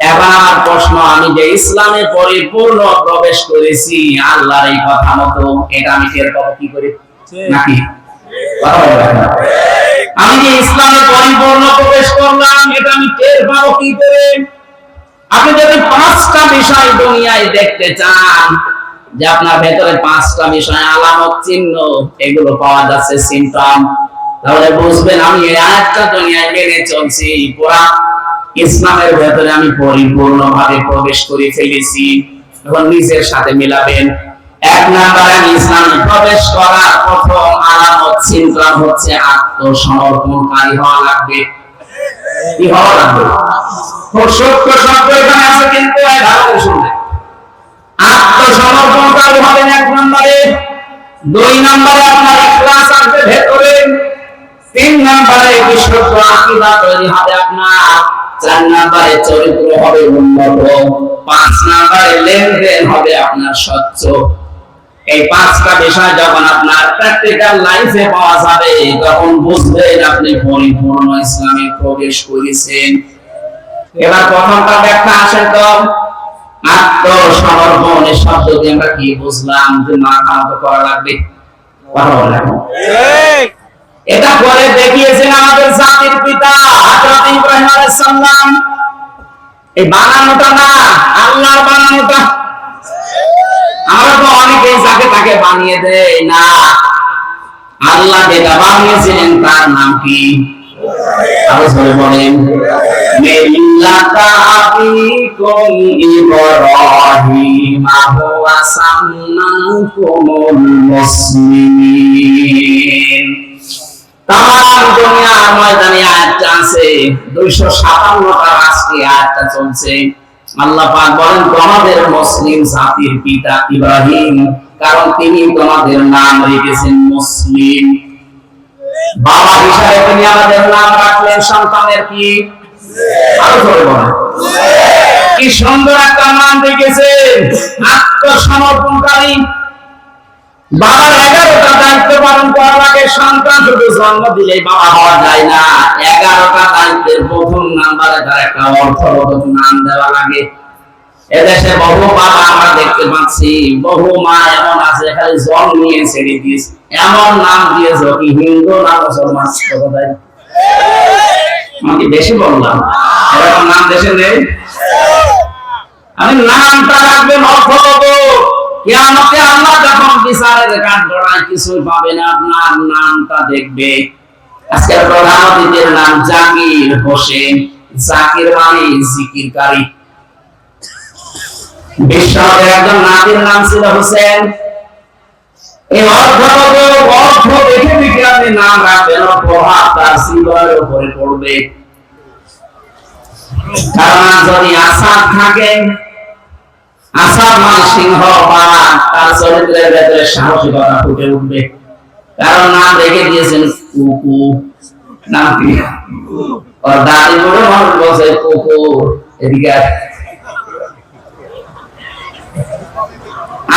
এবার আমার প্রশ্ন, আমি যে ইসলামে পরিপূর্ণ প্রবেশ করেছি আল্লাহর এই কথা মতো, এটা আমি টের পাবো কি করে? নাকি কথা বলেন? আমি যে ইসলামে পরিপূর্ণ প্রবেশ করলাম এটা আমি টের পাবো কি করে? আপনি যদি 5টা বিষয় দুনিয়ায় দেখতে চান যে আপনার ভেতরে 5টা বিষয় আলামত চিহ্ন এগুলো পাওয়া যাচ্ছে সিম্পটম, তাহলে বুঝবেন আমি একটা দুনিয়ায় মেনে চলছি, পুরা ইসলামের ভেতরে আমি পরিপূর্ণভাবে প্রবেশ করে ফেলেছি। এখন নিজের সাথে মিলাবেন। 1 নম্বরে আমি ইসলামে প্রবেশ করার প্রথম আলামত সিম্পটম হচ্ছে আত্মসমর্পণকারী হওয়া লাগবে। কি হওয়া লাগবে? খুব সূক্ষ্ম শব্দ এখানে আছে, কিন্তু ভালো করে শুনবেন। আত্মসমর্পণকারী হবেন 1 নম্বরে। 2 নম্বরে আপনার ইখলাস আসবে ভেতরে। 3 নম্বরে বিশুদ্ধ আকীদা তৈরি হবে আপনার। 4 নম্বরে চরিত্র হবে উন্নত। 5 নম্বরে লেনদেন হবে আপনার স্বচ্ছ। এই 5টা বিষয় যখন আপনার প্র্যাকটিক্যাল লাইফে পাওয়া যাবে তখন বুঝবেন আপনি পরিপূর্ণ ইসলামে প্রবেশ করেছেন। এবার প্রথমটা ব্যাখ্যা আসেন তো। আত্মসমর্পণ এই শব্দ দিয়ে আমরা কি বুঝলাম? যে মাথা নত করা লাগবে। কথা বলেন ঠিক। এটা করে দেখিয়েছেন আমাদের জাতির পিতা হযরত ইব্রাহিম আলাইহিস সালাম। এই বানানোটা না, আল্লাহর বানানোটা। আমরা তো অনেকেই যাকে তাকে বানিয়ে দেয় না, আল্লাহ যেটা বানিয়েছিলেন তার নাম কি? আরো জোরে বলেন। মিল্লাতা আবিকুম ইব্রাহিম ওয়া সাম্মাকুমুল মুসলিমিন। তাম দুনিয়ার ময়দানে আয়াতটা আছে, 257টা আজকে আয়াতটা চলছে। আল্লাহ পাক বলেন তোমাদের মুসলিম জাতির পিতা ইব্রাহিম, কারণ তিনি তোমাদের নাম রেখেছেন মুসলিম। বাবা হিসাবে তিনি আমাদের নাম রাখলেন সন্তানের কি? আরো জোরে বলেন। কি সুন্দর একটা নাম রেখেছেন, আত্মসমর্পণকারী। বাবার 11টা দায়িত্ব পালন করা লাগে। সন্তান শুধু জন্ম দিলেই বাবা হওয়া যায় না, 11টা দায়িত্বের প্রথম নাম্বারে তার একটা অর্থবোধক নাম দেওয়া লাগে। এদেশে বহু বাবা আমরা দেখতে পাচ্ছি, বহু মা এমন আছে খালি জন্ম নিয়ে ছেড়ে দিয়েছে, এমন নাম দিয়েছে কি হিন্দু না মুসলমান। আমি বেশি বললাম, এরকম নাম দেশে নেই। আমি নামটা রাখবেন অর্থবোধক। কিয়ামতে আল্লাহ যখন বিচারের কাঠগড়ায় কিছুই পাবে না, আপনার নামটা দেখবে। আজকের প্রধান অতিথির নাম জাকির হোসেন। জাকির মানে জিকিরকারী। বিশ্বের একজন নাবির নাম ছিল হোসেন। এই অর্থ দেখে দেখে আপনি নাম রাখবেন, প্রভাব তার জীবনের উপরে পড়বে। কারণ যদি আসাদ থাকে, আসাদ মানে সিংহ, বা তার চরিত্রের ভেতরে সাহসিকতা ফুটে উঠবে। কারণ নাম রেখে দিয়েছেন কুকু। নাম কি? ওর দাদি বলে মানুষ বলছে কুকুর। এদিকে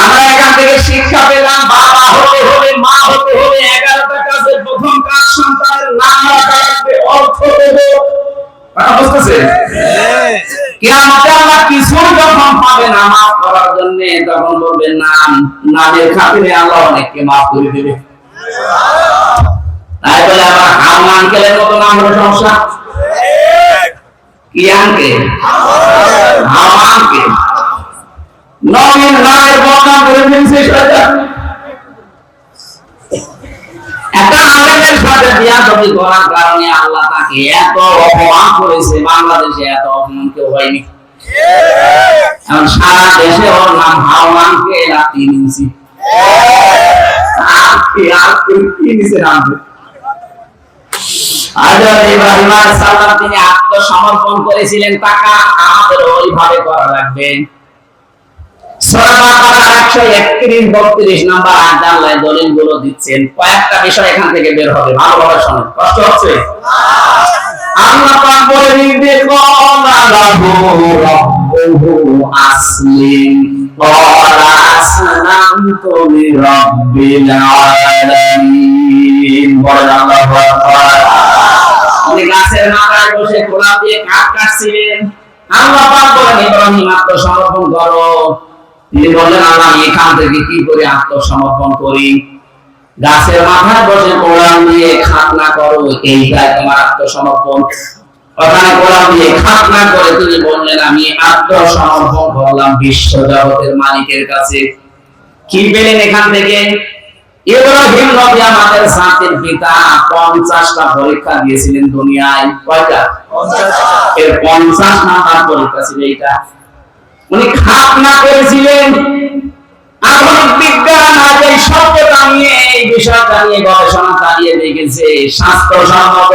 আমরা এখান থেকে শিক্ষা পেলাম, বাবা হতে হলে, মা হতে হলে 11টা কাজের প্রথম কাজ সন্তানের নাম রাখা লাগবে, অর্থবোধক। কথা বুঝতেছে? কিয়ামতে আল্লাহ কিছু যখন পাবে না মাফ করার জন্য, তখন বলবেন নাম। নামের খাতিরে আল্লাহ অনেককে মাফ করে দেবে। তাই বলে আবার হাওয়া আঙ্কেলের মতো নাম হলো সমস্যা। কি আঙ্কেল? হাওয়া আঙ্কেল। নবীর নামের বদনাম করে ফেলছে শয়তান। একটা আলেমের সাথে বিয়াদবি করার কারণে আল্লাহ তাকে এত অপমান করেছে, বাংলাদেশে এত অপমান কেউ হয়নি। এখন সারা দেশে ওর নাম হাওয়ানকে রাখতে নিয়েছি। ইব্রাহিম আলাইহিস সালাম তিনি আত্মসমর্পণ করেছিলেন, টাকা আমাদের ওইভাবে করা লাগবে। সূরা বাকারা 131-32 নাম্বার আয়াতে আল্লাহ দলিলগুলো দিচ্ছেন। কয়েকটা বিষয় এখান থেকে বের হবে, ভালোভাবে শুনুন। কষ্ট হচ্ছে? আল্লাহ পাক বলেন যে ক্বালা লাহু রাব্বুহু আসলিম ক্বালা আসলামতু লিরাব্বিল আলামিন। বলেন আল্লাহু আকবার। উনি গাছের মাথায় বসে গোলাপ দিয়ে কাঠ কাটছিলেন। আল্লাহ পাক বলেন ইব্রাহিম আত্মসমর্পণ করো। তিনি বললেন আল্লাহ এখান থেকে কি করে আত্মসমর্পণ করি? গাছের মাথায় বসে কোরআন দিয়ে খাতনা করো, এইটাই তোমার আত্মসমর্পণ। ওখানে কোরআন দিয়ে খাতনা করে তিনি বললেন, আমি আত্মসমর্পণ করলাম বিশ্ব জগতের মালিকের কাছে। কি পেলেন এখান থেকে? ইব্রাহিম নবী আমাদের জাতির পিতা 50টা পরীক্ষা দিয়েছিলেন দুনিয়ায়। কয়টা? 50টা। এর 50 নাম্বার পরীক্ষা ছিল এইটা। উনি খাতনা করেছিলেন। আধুনিক বিজ্ঞান আজ এই সত্যতা নিয়ে, এই বিষয়টা নিয়ে গবেষণা চালিয়ে দেখেছে স্বাস্থ্যসম্মত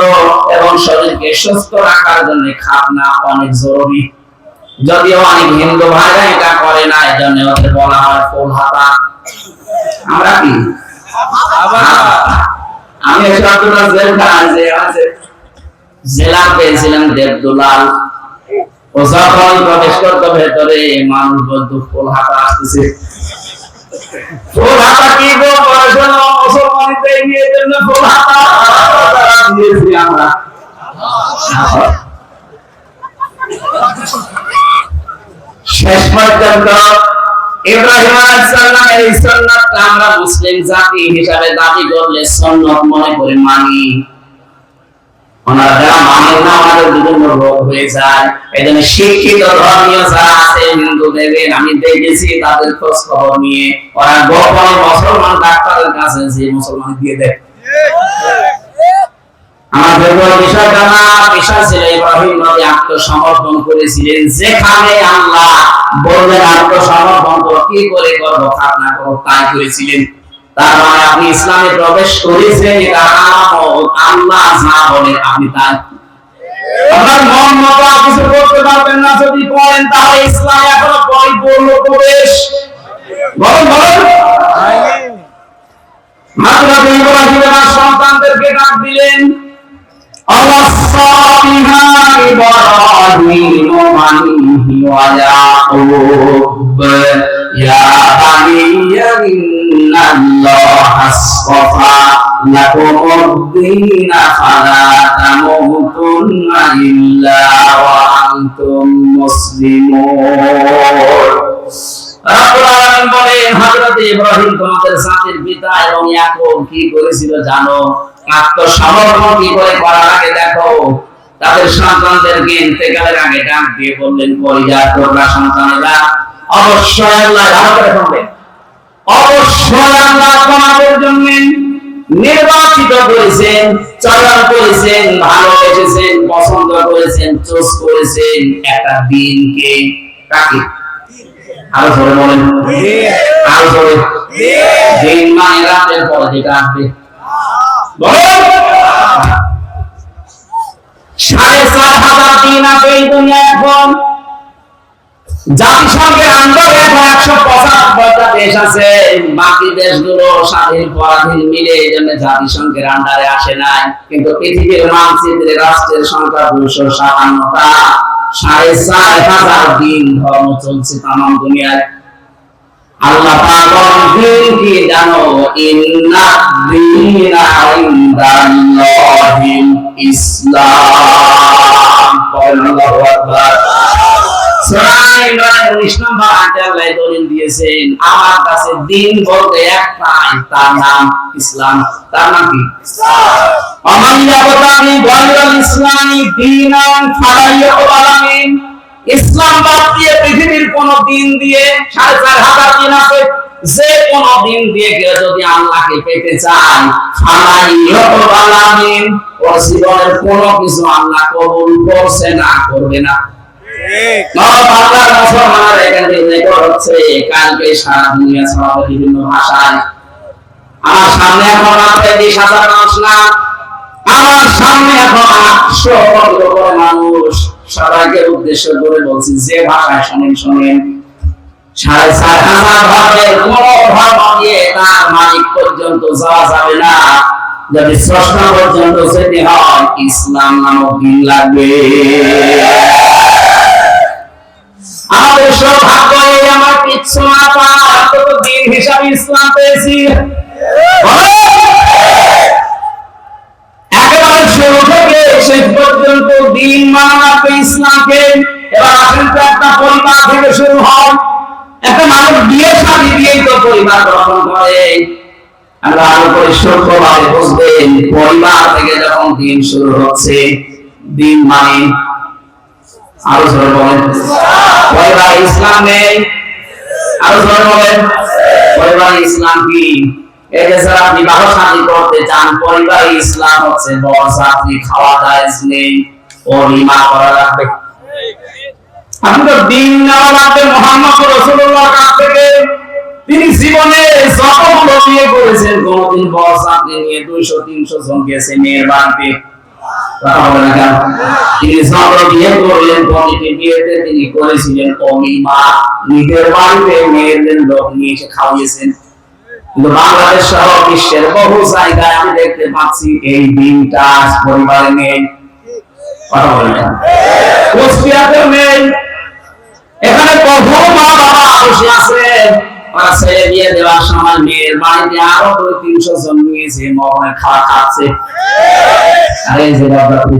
এবং শরীরকে সুস্থ রাখার জন্য খাতনা অনেক জরুরি। যদিও অনেক হিন্দু ভাইরা এটা করে না, এজন্য ওদের বলা হয় ফুল হাতা। আমরা কি আমি জেলা পেয়েছিলাম দেবদুলাল, ও যখন প্রবেশ করতো ভেতরে মানুষ বলতো ফুল হাতা আসতেছে। ফুল হাতা কি গো, পড়াশোনা মুসলমানদের নিয়ে জন্য ফুল হাতা দিয়েছি আমরা। শেষ পর্যন্ত ইব্রাহিম আলাইহিস সালামের এই সুন্নাতটা আমরা মুসলিম জাতি হিসাবে দাবি করলে সুন্নাত মনে করে মানি। ওনারা যারা মানেন না, আমাদের বিভিন্ন রোগ হয়ে যায়। এজন্য শিক্ষিত ধর্মীয় যারা আছে হিন্দু দেখবেন, আমি দেখেছি তাদের খোঁজ খবর নিয়ে ওরা গোপনে মুসলমান ডাক্তারের কাছে যে মুসলমান দিয়ে দেয়। আমাদের বিষয়টা না, বিষয় ছিল ইব্রাহিম নবী আত্মসমর্পণ করেছিলেন। যেখানে আল্লাহ বললেন আত্মসমর্পণ করো, কি করে করবো, খাতনা করো, তাই করেছিলেন। তার মানে আপনি ইসলামে প্রবেশ করেছেন, এটা আল্লাহ যা বলে আপনি তাই। আপনার মন মতো কিছু করতে পারবেন না, যদি করেন তাহলে ইসলাম এখনো পরিপূর্ণ প্রবেশ। বলুন বলুন। হযরত ইব্রাহিম তার সন্তানদেরকে ডাক দিলেন, আল্লাহ ইব্রাহিম মানিহি ওয়া ইয়াকুব ইয়া বানিয়া ইন্নাল্লাহা আসফা লাকুমুদ-দীন ফালা তামুতুন্না ইল্লা ওয়া আনতুম মুসলিমুন। রাব্বুল আলামিন বলেন, হযরত ইব্রাহিম তোমাদের জাতির পিতা এবং ইয়াকুব কি করেছিল জানো? আত্মসমর্পণ কি করে করা লাগে দেখো। তাদের সন্তানদেরকে ইন্তেকালের আগে ডাক দিয়ে বললেন, কলিজার টুকরা সন্তানেরা, অবশ্যই আল্লাহ ভালো করে শুনবেন, অবশ্যই আল্লাহ তোমাদের জন্য নির্বাচিত করেছেন, চয়ন করেছেন, ভালোবেসেছেন, পছন্দ করেছেন, চুজ করেছেন একটা দিনকে। কাকে? আরো জোরে বলেন। আরো জোরে। দিন মানে রাতের পর যেটা আসবে। 4,500 দিন আছে এই দুনিয়া। এখন জাতিসংঘের আন্ডারে 195টা দেশ আছে। বাকি দেশগুলো স্বাধীন পরাধীন মিলে এই জন্য জাতিসংঘের আন্ডারে আসে নাই। কিন্তু পৃথিবীর মানচিত্রে রাষ্ট্রের সংখ্যা 257টা। 4,500 দিন ধর্ম চলছে তাম দুনিয়ায়। আল্লাহ পাক বলেন কি জানো? ইন্না দীনা ইনদাল্লাহিল ইসলাম। আল্লাহু আকবার। সূরা ইমরানের 19 নম্বর আয়াতে আল্লাহ দলিল দিয়েছেন, আমার কাছে দিন বলতে একটাই, তার নাম ইসলাম। তার নাম কি? ইসলাম। আমান ইয়াবতাগি গায়রাল ইসলামি দীনান ফালা ইয়াকবাল মিন। ইসলাম বাদ দিয়ে পৃথিবীর কোন দিন দিয়ে 4,500 দিন আছে, যে কোন দিন দিয়ে কেউ যদি আল্লাহকে পেতে চায়, ফালাই ইয়াকবাল মিন, ওর জীবনের কোন কিছু আল্লাহ কবুল করছে না, করবে না। ঠিক। বাংলার মুসলমানরা এখানে রেকর্ড হচ্ছে, কালকে সারা দুনিয়া ছড়াবে বিভিন্ন ভাষায়। আমার সামনে এখন মাত্র 20,000 মানুষ না, আমার সামনে এখন 800 করে মানুষ। সবাইকে উদ্দেশ্য করে বলছি, যে ভাষায় শোনেন শোনেন। 4,500 ধর্মের কোন ধর্ম দিয়ে তার মালিক পর্যন্ত যাওয়া যাবে না। যদি স্রষ্টা পর্যন্ত যেতে হয়, ইসলাম নামক দিন লাগবে। আমাদের সৌভাগ্য এই, আমার কিচ্ছু না পাওয়া অন্তত দিন হিসাবে ইসলাম পেয়েছি। একেবারে শুরু থেকে শেষ পর্যন্ত দিন মানা লাগবে ইসলামকে। এবার আসেন তো, একটা পরিবার থেকে শুরু হয়। একটা মানুষ বিয়ে শাদী দিয়েই তো পরিবার গঠন করে। আল্লাহ আরো পরিষ্কারভাবে বুঝবেন, পরিবার থেকে যখন দিন শুরু হচ্ছে, দিন মানে আরো জোরে বলেন পরিবার ইসলাম নেই, আরো জোরে বলেন পরিবার ইসলাম কি? এই যে যারা বিবাহ শাদী করতে চান, পরিবার ইসলাম হচ্ছে বরযাত্রী, খাওয়া দাওয়া নেই, ওলিমা করা লাগবে। আপনি তো দিন নেওয়া লাগবে মুহাম্মদ রাসূলুল্লাহর কাছ থেকে। তিনি জীবনে যতগুলো বিয়ে করেছেন, কোনদিন বরযাত্রী নিয়ে 200-300 জন গেছে মেয়ের বাড়িতে? কথা বলে না কেন? তিনি যত বিয়ে করলেন, প্রতিটি বিয়েতে তিনি করেছিলেন ওলিমা, নিজের বাড়িতে মেয়েদের লোক নিয়ে এসে খাওয়িয়েছেন। কিন্তু বাংলাদেশ সহ বিশ্বের বহু জায়গায় আমি দেখতে পাচ্ছি এই দিনটা পরিবারে নেই। কথা বলে না, কুষ্টিয়াতে নেই। এখানে বহু মা বাবা বসে আছেন, ওরা ছেলে বিয়ে দেওয়ার সময় মেয়ের বাড়িতে আরো 200-300 জন নিয়েছে, মনে খাওয়া খাচ্ছে। আরে যে বাবাটি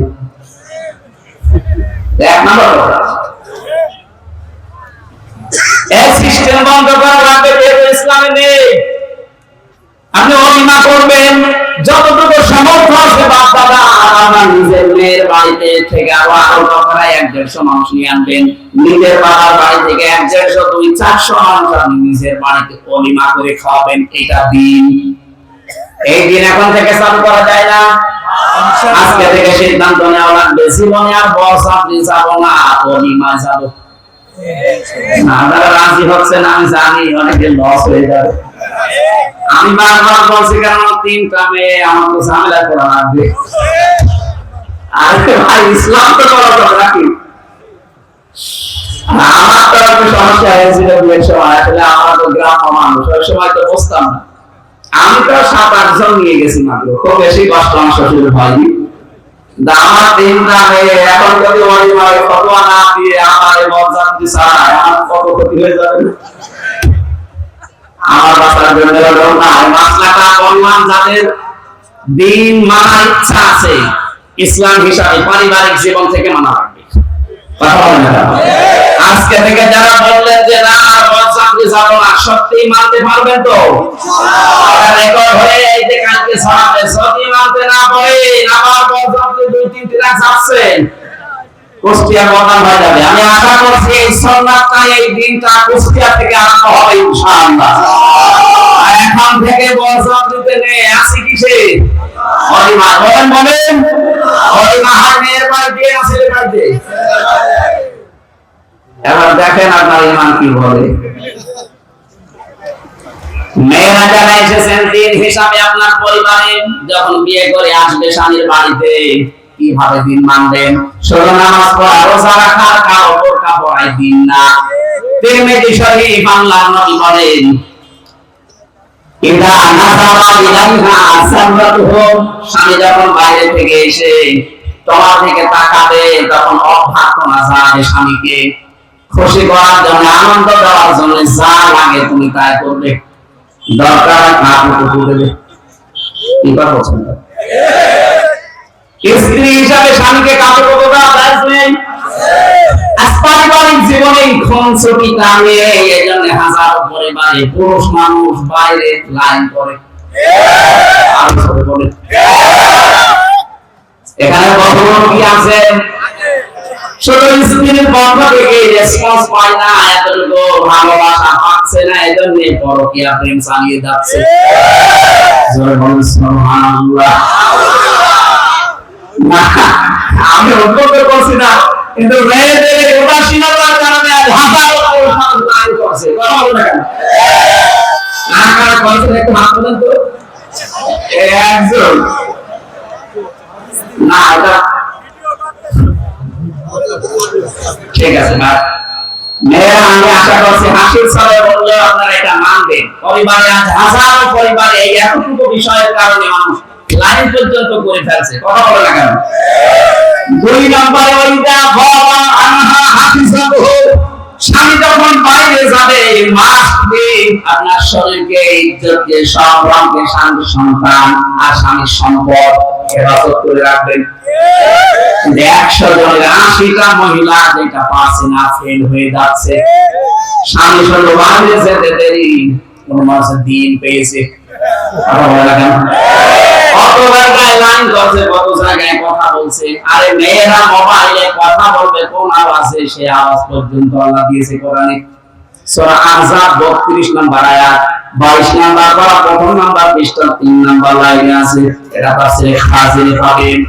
এক নম্বর কথা, এই সিস্টেম বন্ধ করা লাগবে। ইসলামে নেই। আপনি ওলিমা করবেন যতটুকু সামর্থ্য আছে, বাপ দাদা আপনার নিজের মেয়ের বাড়িতে থেকে আরো প্রায় 100-150 মানুষ নিয়ে আনবেন, নিজের বাবার বাড়ি থেকে 100-200-400 মানুষ আপনি নিজের বাড়িতে ওলিমা করে খাওয়াবেন। এটা দিন। এই দিন এখন থেকে চালু করা যায় না? আজকে থেকে সিদ্ধান্ত নেওয়া লাগবে, জীবনে আর বরযাত্রী যাব না, ওলিমা যাব। আপনারা রাজি হচ্ছেন আমি জানি, অনেকে লস হয়ে যাবে। আমি বারবার বলছি, কারণ 3টা মেয়ে, আমার তো ঝামেলা করা লাগবে। আরে ভাই, ইসলাম তো করা যাবে নাকি? আমার তো একটু সমস্যা হয়েছিল বিয়ের সময়। আসলে আমরা তো গ্রাম্য মানুষ, ওই সময় তো বুঝতাম না। আমি তো 7-8 জন নিয়ে গেছি মাত্র, খুব বেশি কষ্ট আমার শ্বশুর হয়নি। আমার 3টা মেয়ে, এখন যদি ওলিমার ফতোয়া না দিয়ে আমার বরযাত্রী ছাড়ায়, আমার কত ক্ষতি হয়ে যাবে। আমার বাচ্চার জন্য মাসলাটা বললাম, যাদের দিন মানার ইচ্ছা আছে ইসলাম হিসাবে, পারিবারিক জীবন থেকে মানা রাখবে। কথা বলেন না? আজকে থেকে যারা বললেন যে না বরযাত্রী যাব না, সত্যি মানতে পারবেন তো? ইনশাআল্লাহ। রেকর্ড হয়ে এই যে কালকে ছড়াবে, যদি মানতে না পারেন আবার বরযাত্রী 2-3 দিন যাচ্ছেন, কুষ্টিয়া বদনাম হয়ে যাবে। আমি আশা করছি এই সুন্নাতটা, এই দিনটা কুষ্টিয়া থেকে আরম্ভ হবে ইনশাআল্লাহ। এখন থেকে বরযাত্রীতে নেই, আসি কিসে? ওলিমা। বলেন ওলিমা হয় মেয়ের বাড়িতে না ছেলের বাড়িতে? এবার দেখেন আপনার ইমান কি বলে। মেয়েরা যারা এসেছেন দিন হিসাবে আপনার পরিবারে, যখন বিয়ে করে আসবে স্বামীর বাড়িতে, কিভাবে দিন মানবেন? শুধু নামাজ পড়া, রোজা রাখা, কারো বোরকা পরাই দিন না। তিরমিজি শরীফ আল্লাহর নবী বলেন, ইদা নাযারা ইলাইহা সাররাতুহু, স্বামী যখন বাইরে থেকে এসে তোমার দিকে তাকাবে, তখন অভ্যর্থনা জানাবে স্বামীকে খুশি করার জন্য, আনন্দ দেওয়ার জন্য যা লাগে তুমি তাই করবে। দরকার কাপড় দেবে। কি কথা বলছেন? স্ত্রী হিসাবে স্বামীকে কাপড় দেওয়া জায়েজ নেই। পারিবারিক জীবনে খুনসুটি টানে, এজন্য হাজারো পরিবারে পুরুষ মানুষ বাইরে লাইন করে। আর ছোট বলে এখানে কখনো কি আছে? ছোট স্ত্রীর পক্ষ থেকে রেসপন্স পায় না, এতটুকু ভালোবাসা পাচ্ছে না, এজন্য পরকীয়া প্রেম চালিয়ে যাচ্ছে। জয় বলেন সুবহানাল্লাহ। আমি উদ্যোগ করছি না, কিন্তু মেয়েদের উদাসীনতার কারণে হাজারো মানুষ লাইন করছে। কথা বলে না না কারা কইছে একটু হাত তুলেন তো। একজন না, এটা ঠিক আছে না। মেয়েরা আমি আশা করছি হাসির ছলে বললে আপনারা এটা মানবেন। পরিবারে আজ হাজারো পরিবারে এই এতটুকু বিষয়ের কারণে মানুষ লাইন পর্যন্ত করে ফেলছে। কথা বলে না কেন? 2 নম্বরে ওইটা বাবা আনহা হাফিজাতুহু, স্বামী যখন বাইরে যাবে মাস্ট বি আপনার শরীরকে ইজ্জত দিয়ে সম্মানকে শান্তি সন্তান আর স্বামীর সম্পদ হেফাজত করে রাখবেন। 100 জনের 80টা মহিলা যেটা পারছে না, ফেল হয়ে যাচ্ছে। স্বামী শুধু বাইরে যেতে দেরি, কোন মানুষের দিন পেয়েছে। কথা বলে না কেন? কত জায়গায় লাইন করছে, কত জায়গায় কথা বলছে। আরে মেয়েরা মোবাইলে কথা বলবে কোন আওয়াজে, সে আওয়াজ পর্যন্ত আল্লাহ দিয়েছে কোরআনে। সূরা আহজাব 32 নম্বর আয়াত, 22 নম্বর পারা প্রথম নাম্বার পৃষ্ঠা 3 নম্বর লাইনে আছে। এটা তাফসীরে খাজিরে পাবেন।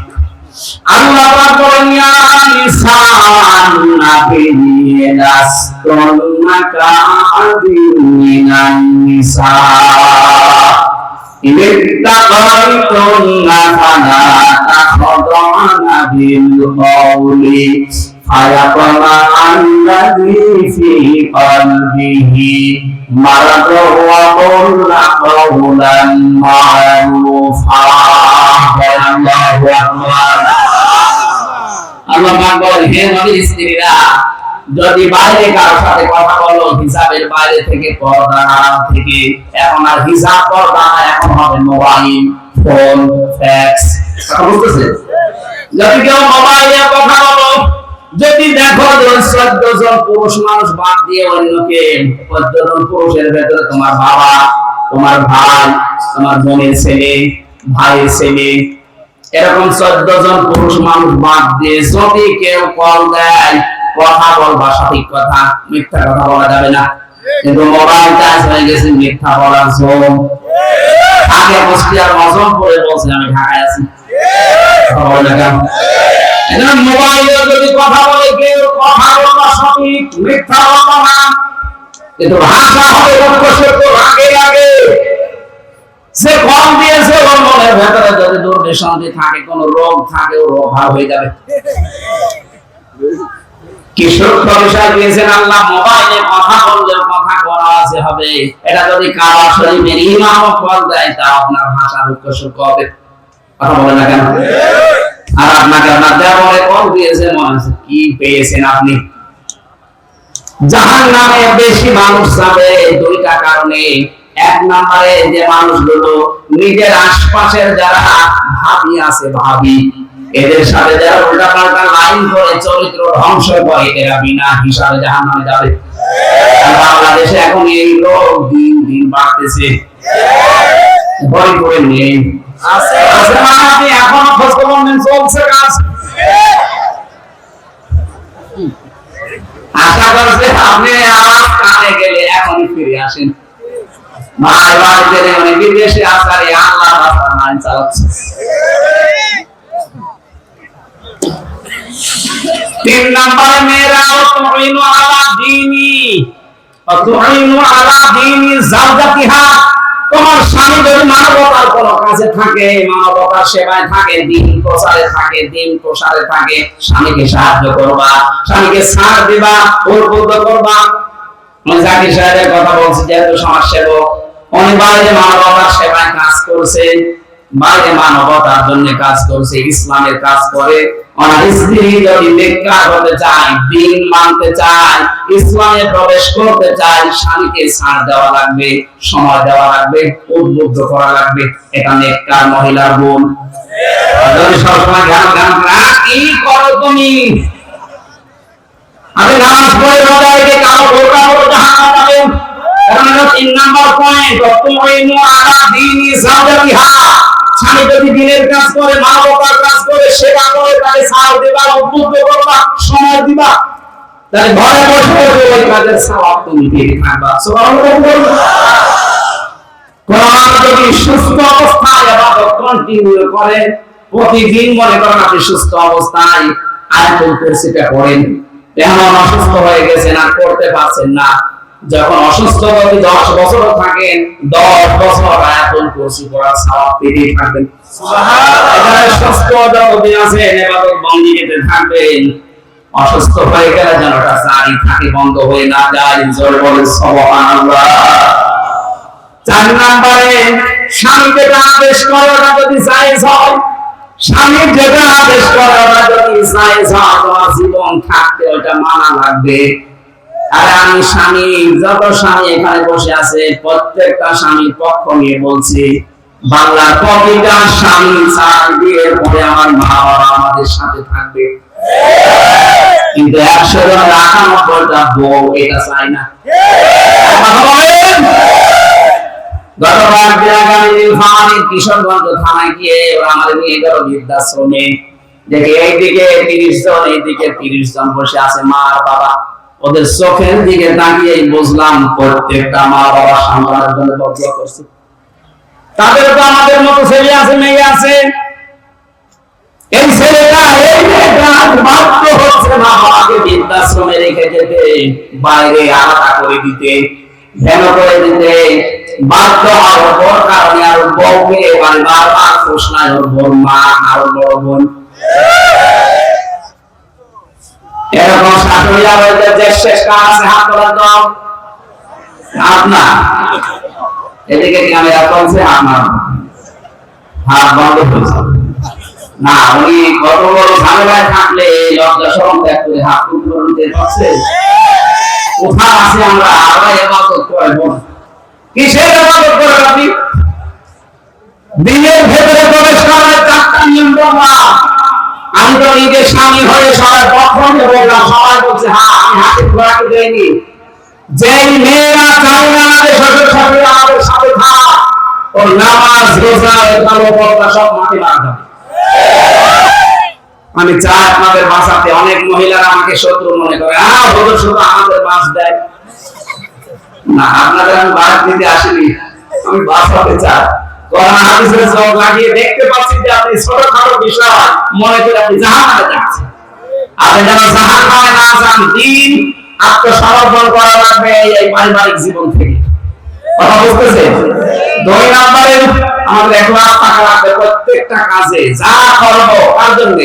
আল্লাহ পাক বলেন, ইয়া নিসান নাবিয়্যি লাস্তুন্না কাআদিন মিনান নিসা ইত্তাকাইতুন্না ফালা তাখদা'না বিল কওলি ফায়াতমা আল্লাযী ফী কলবিহি মারাদুন ওয়া কুল্লা কাওলান মা'রুফা। আল্লাহু আকবার। আল্লাহ পাক বলেন, হে নবীর স্ত্রীরা, যদি বাইরে কারোর সাথে কথা বলো হিসাবের বাইরে থেকে, পর্দা আড়াল থেকে, এখন আর হিসাব পর্দা না, এখন হবে মোবাইল, ফোন, ফ্যাক্স। কথা বুঝতেছেন? যদি কেউ মোবাইলে কথা বলো, যদি দেখো যে 14 জন পুরুষ মানুষ বাদ দিয়ে অন্যকে, 14 জন পুরুষের ভেতরে তোমার বাবা, তোমার ভাই, তোমার বোনের ছেলে, ভাইয়ের ছেলে, এরকম 14 জন পুরুষ মানুষ বাদ দিয়ে যদি কেউ কল দেয়, কথা বলবা সঠিক কথা, মিথ্যা কথা বলা যাবে না। কিন্তু মোবাইল টাচ হয়ে গেছে মিথ্যা বলার জোন। আগে মুস্তিয়ার মজম করে বলছে আমি ঢাকায় আছি, মোবাইলে যদি কথা বলে কেউ, কথা বলবা সঠিক, মিথ্যা বলবা না। কিন্তু ভাষা হবে রক্তসত্য, আগে আগে সে কল দিয়েছে ওর মনের ভেতরে যদি দুর্বিসন্ধি থাকে, কোন রোগ থাকে, ও রোগ ভালো হয়ে যাবে। কি সূক্ষ্ম বিষয় দিয়েছেন আল্লাহ। মোবাইলে কথা বললে কথা করা আছে হবে, এটা যদি কারো শরীরের ইমামও কল দেয়, তা আপনার ভাষা রক্তসত্য হবে। কথা বলে না কেন? আর আপনাকে আপনার দেওয়ালে কল দিয়েছে, মনে হচ্ছে কি পেয়েছেন আপনি। জাহান্নামে বেশি মানুষ যাবে দুইটা কারণে। এক নম্বরে যে মানুষগুলো নিজের আশপাশের যারা ভাবি আছে, ভাবি, এদের সাথে যারা উল্টাপাল্টা লাইন করে চরিত্র ধ্বংস করে, এরা বিনা হিসাবে জাহান্নামে যাবে। বাংলাদেশে এখন এই লোক দিন দিন বাড়তেছে, ভয় করে নেই আছে মানে আপনি এখনো খোঁজ খবর নেন, চলছে কাজ। আশা করছে আপনি আওয়াজ কানে গেলে এখনই ফিরে আসেন। ভাই বাড়িতে অনেক বিদেশে আসারে আল্লাহ রাস্তার লাইন চালাচ্ছে। 3 নম্বরে মেয়েরা তুইনু আলা দীনি জাওজাতিহা। তোমার স্বামী যদি মানবতার কোন কাজে থাকে, মানবতার সেবায় থাকে, দিন প্রচারে থাকে, দিন প্রসারে থাকে, স্বামীকে সাহায্য করবা, স্বামীকে সাথ দিবা, উদ্বুদ্ধ করবা। জাকির সাহেবের কথা বলছি, যেহেতু সমাজসেবক, উনি বাইরে মানবতার সেবায় কাজ করছে, বাইরে মানবতার জন্য কাজ করছে, ইসলামের কাজ করে। ওনার স্ত্রী যদি নেককার হতে চায়, দিন মানতে চায়, ইসলামে প্রবেশ করতে চায়, স্বামীকে ছাড় দেওয়া লাগবে, সময় দেওয়া লাগবে, উদ্বুদ্ধ করা লাগবে। এটা নেককার মহিলার গুণ। যদি সবসময় কি করো তুমি, আমি নামাজ পড়ে রোজা রেখে কারো বোরকা পরে জাহান্নামে যাবেন। কারণ এটা 3 নাম্বার পয়েন্ট, তুইনু আলা দীনি জাওজাতিহা। স্বামী যদি দিনের কাজ করে, মানবতার কাজ করে, সেবা করে, তাকে ছাড় দিবা, উদ্বুদ্ধ করবা, সময় দিবা, তাহলে ঘরে বসে বসে ওই কাজের সওয়াব তুমি পেয়ে থাকবা। সুবহানাল্লাহ। কোরআন যদি সুস্থ অবস্থায় ইবাদত কন্টিনিউ করে, প্রতিদিন মনে করেন আপনি সুস্থ অবস্থায় আয়াতুল কুরসিটা পড়েন, এখন অসুস্থ হয়ে গেছেন আর করতে পারছেন না, যখন অসুস্থ যদি 10 বছর থাকেন, 10 বছর আয়াতুল কুরসি পড়ার সওয়াব পেতে থাকবেন। সুবহানাল্লাহ। এখানে সুস্থ যতদিন আছে ইবাদত বন্দেগীতে থাকবেন, অসুস্থ হয়ে গেলে যেন এটা জারি থাকে, বন্ধ হয়ে না যায়। জোরে বলেন সুবহানাল্লাহ। 4 নম্বরে স্বামী যেটা আদেশ করে ওটা যদি জায়েজ হয়, স্বামী যেটা আদেশ করে ওটা যদি জায়েজ হয়, তোমার জীবন থাকতে ওটা মানা লাগবে। আরে আমি স্বামী, যত স্বামী এখানে বসে আছে প্রত্যেকটা স্বামীর পক্ষ নিয়ে বলছি, বাংলার প্রতিটা স্বামী চাই বিয়ের পরে আমার মা বাবা আমাদের সাথে থাকবে, কিন্তু 100 জন 99টা বউ এটা চাই না। গত কয়েকদিন আগে আমি নীলফামারীর কিশোরগঞ্জ থানায় গিয়ে ওরা আমাদের নিয়ে গেল বৃদ্ধাশ্রমে। দেখে এইদিকে 30 জন, এইদিকে 30 জন বসে আছে মা আর বাবা। ওদের চোখের দিকে তাকিয়ে বুঝলাম প্রত্যেকটা মা বাবা সন্তানের জন্য দোয়া করছে। তাদের তো আমাদের মতো ছেলে আছে, মেয়ে আছে। এই ছেলেটা এই মেয়েটা বাধ্য হচ্ছে মা বাবাকে বৃদ্ধাশ্রমে রেখে যেতে, বাইরে আলাদা করে দিতে, ধ্যান করে দিতে বাধ্য হওয়ার পর কারণে আর বউকে বারবার প্রশ্নায় ওর বোন মা আর বড় বোন। এরকম শাশুড়িরা বলতে যে শেষ কাজ আছে হাত তোলার দাও আপনার এদিকে ক্যামেরা চলছে, আমার হাত বন্ধ হয়েছে না। উনি কত বড় ঝামেলায় থাকলে লজ্জা শরম ত্যাগ করে হাত তুলতে নিতে পারছে। কোথায় আছে আমরা? আমরা ইবাদত করব। কিসের ইবাদত করেন আপনি? দিনের ভেতরে প্রবেশ করার 4টা নিয়ম বাবা। আমি তো নিজের স্বামী হয়ে সবাই প্রথম বললাম, সবাই বলছে হ্যাঁ আমি হাতে ঘোরাতে দেয়নি। যেই মেয়েরা চাই না যে শ্বশুর শাশুড়ি আমাদের সাথে থাক, ওর নামাজ রোজা কালো পর্দা সব মাটি মারা। আমি চাই আপনাদের বাঁচাতে। অনেক মহিলারা আমাকে শত্রু মনে করে, হুজুর শুধু আমাদের বাঁচ দেয় না। আপনাদের আমি বাঁচ দিতে আসিনি, আমি বাঁচাতে চাই। কোরআন হাদিসের সব লাগিয়ে দেখতে পাচ্ছি যে আপনি ছোটখাটো বিষয় মনে করে আপনি জাহান্নামে যাচ্ছেন। আপনি যেন জাহান্নামে না যান, দিন আত্মসমর্পণ করা লাগবে এই পারিবারিক জীবন থেকে। কথা বুঝতেছেন? 2 নম্বরে আমাদের একলাস থাকা লাগবে প্রত্যেকটা কাজে। যা করব কার জন্য?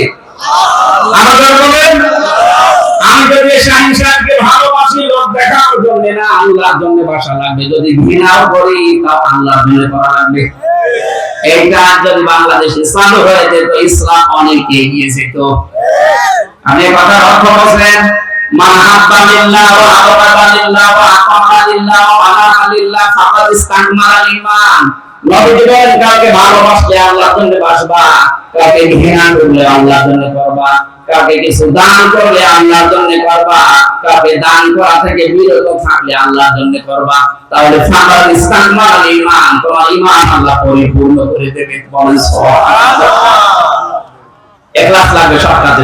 আমাদের বলেন। আমি যদি শাহিন সাহেবকে ভালোবাসি লোক দেখানোর জন্য না, আল্লাহর জন্য বাসা লাগবে। যদি ঘৃণাও করি তাও আল্লাহর জন্য করা লাগবে। এইটা যদি বাংলাদেশে চালু হয়ে যেত, ইসলাম অনেক এগিয়ে যেত। আমি কথা অর্থ বলছেন, মান হাব্বা লিল্লাহ ওয়া আবগাদা লিল্লাহ ওয়া আতাআ লিল্লাহ ওয়া আনা লিল্লাহ ফাকাদ ইসতাকমালাল ঈমান। নবী বলেন, কাউকে ভালোবাসলে আল্লাহর জন্য বাসবা, কাউকে ঘৃণা করলে আল্লাহর জন্য করবা, কাউকে কিছু দান করলে আল্লাহর জন্য করবা, কাউকে দান করা থেকে বিরত থাকলে আল্লাহর জন্য করবা। তাহলে ফাকাদ ইসতাকমালাল ঈমান, তোমার ঈমান আল্লাহ পরিপূর্ণ করে দেবে। বলেন সুবহানাল্লাহ। ইখলাস লাগবে সব কাজে।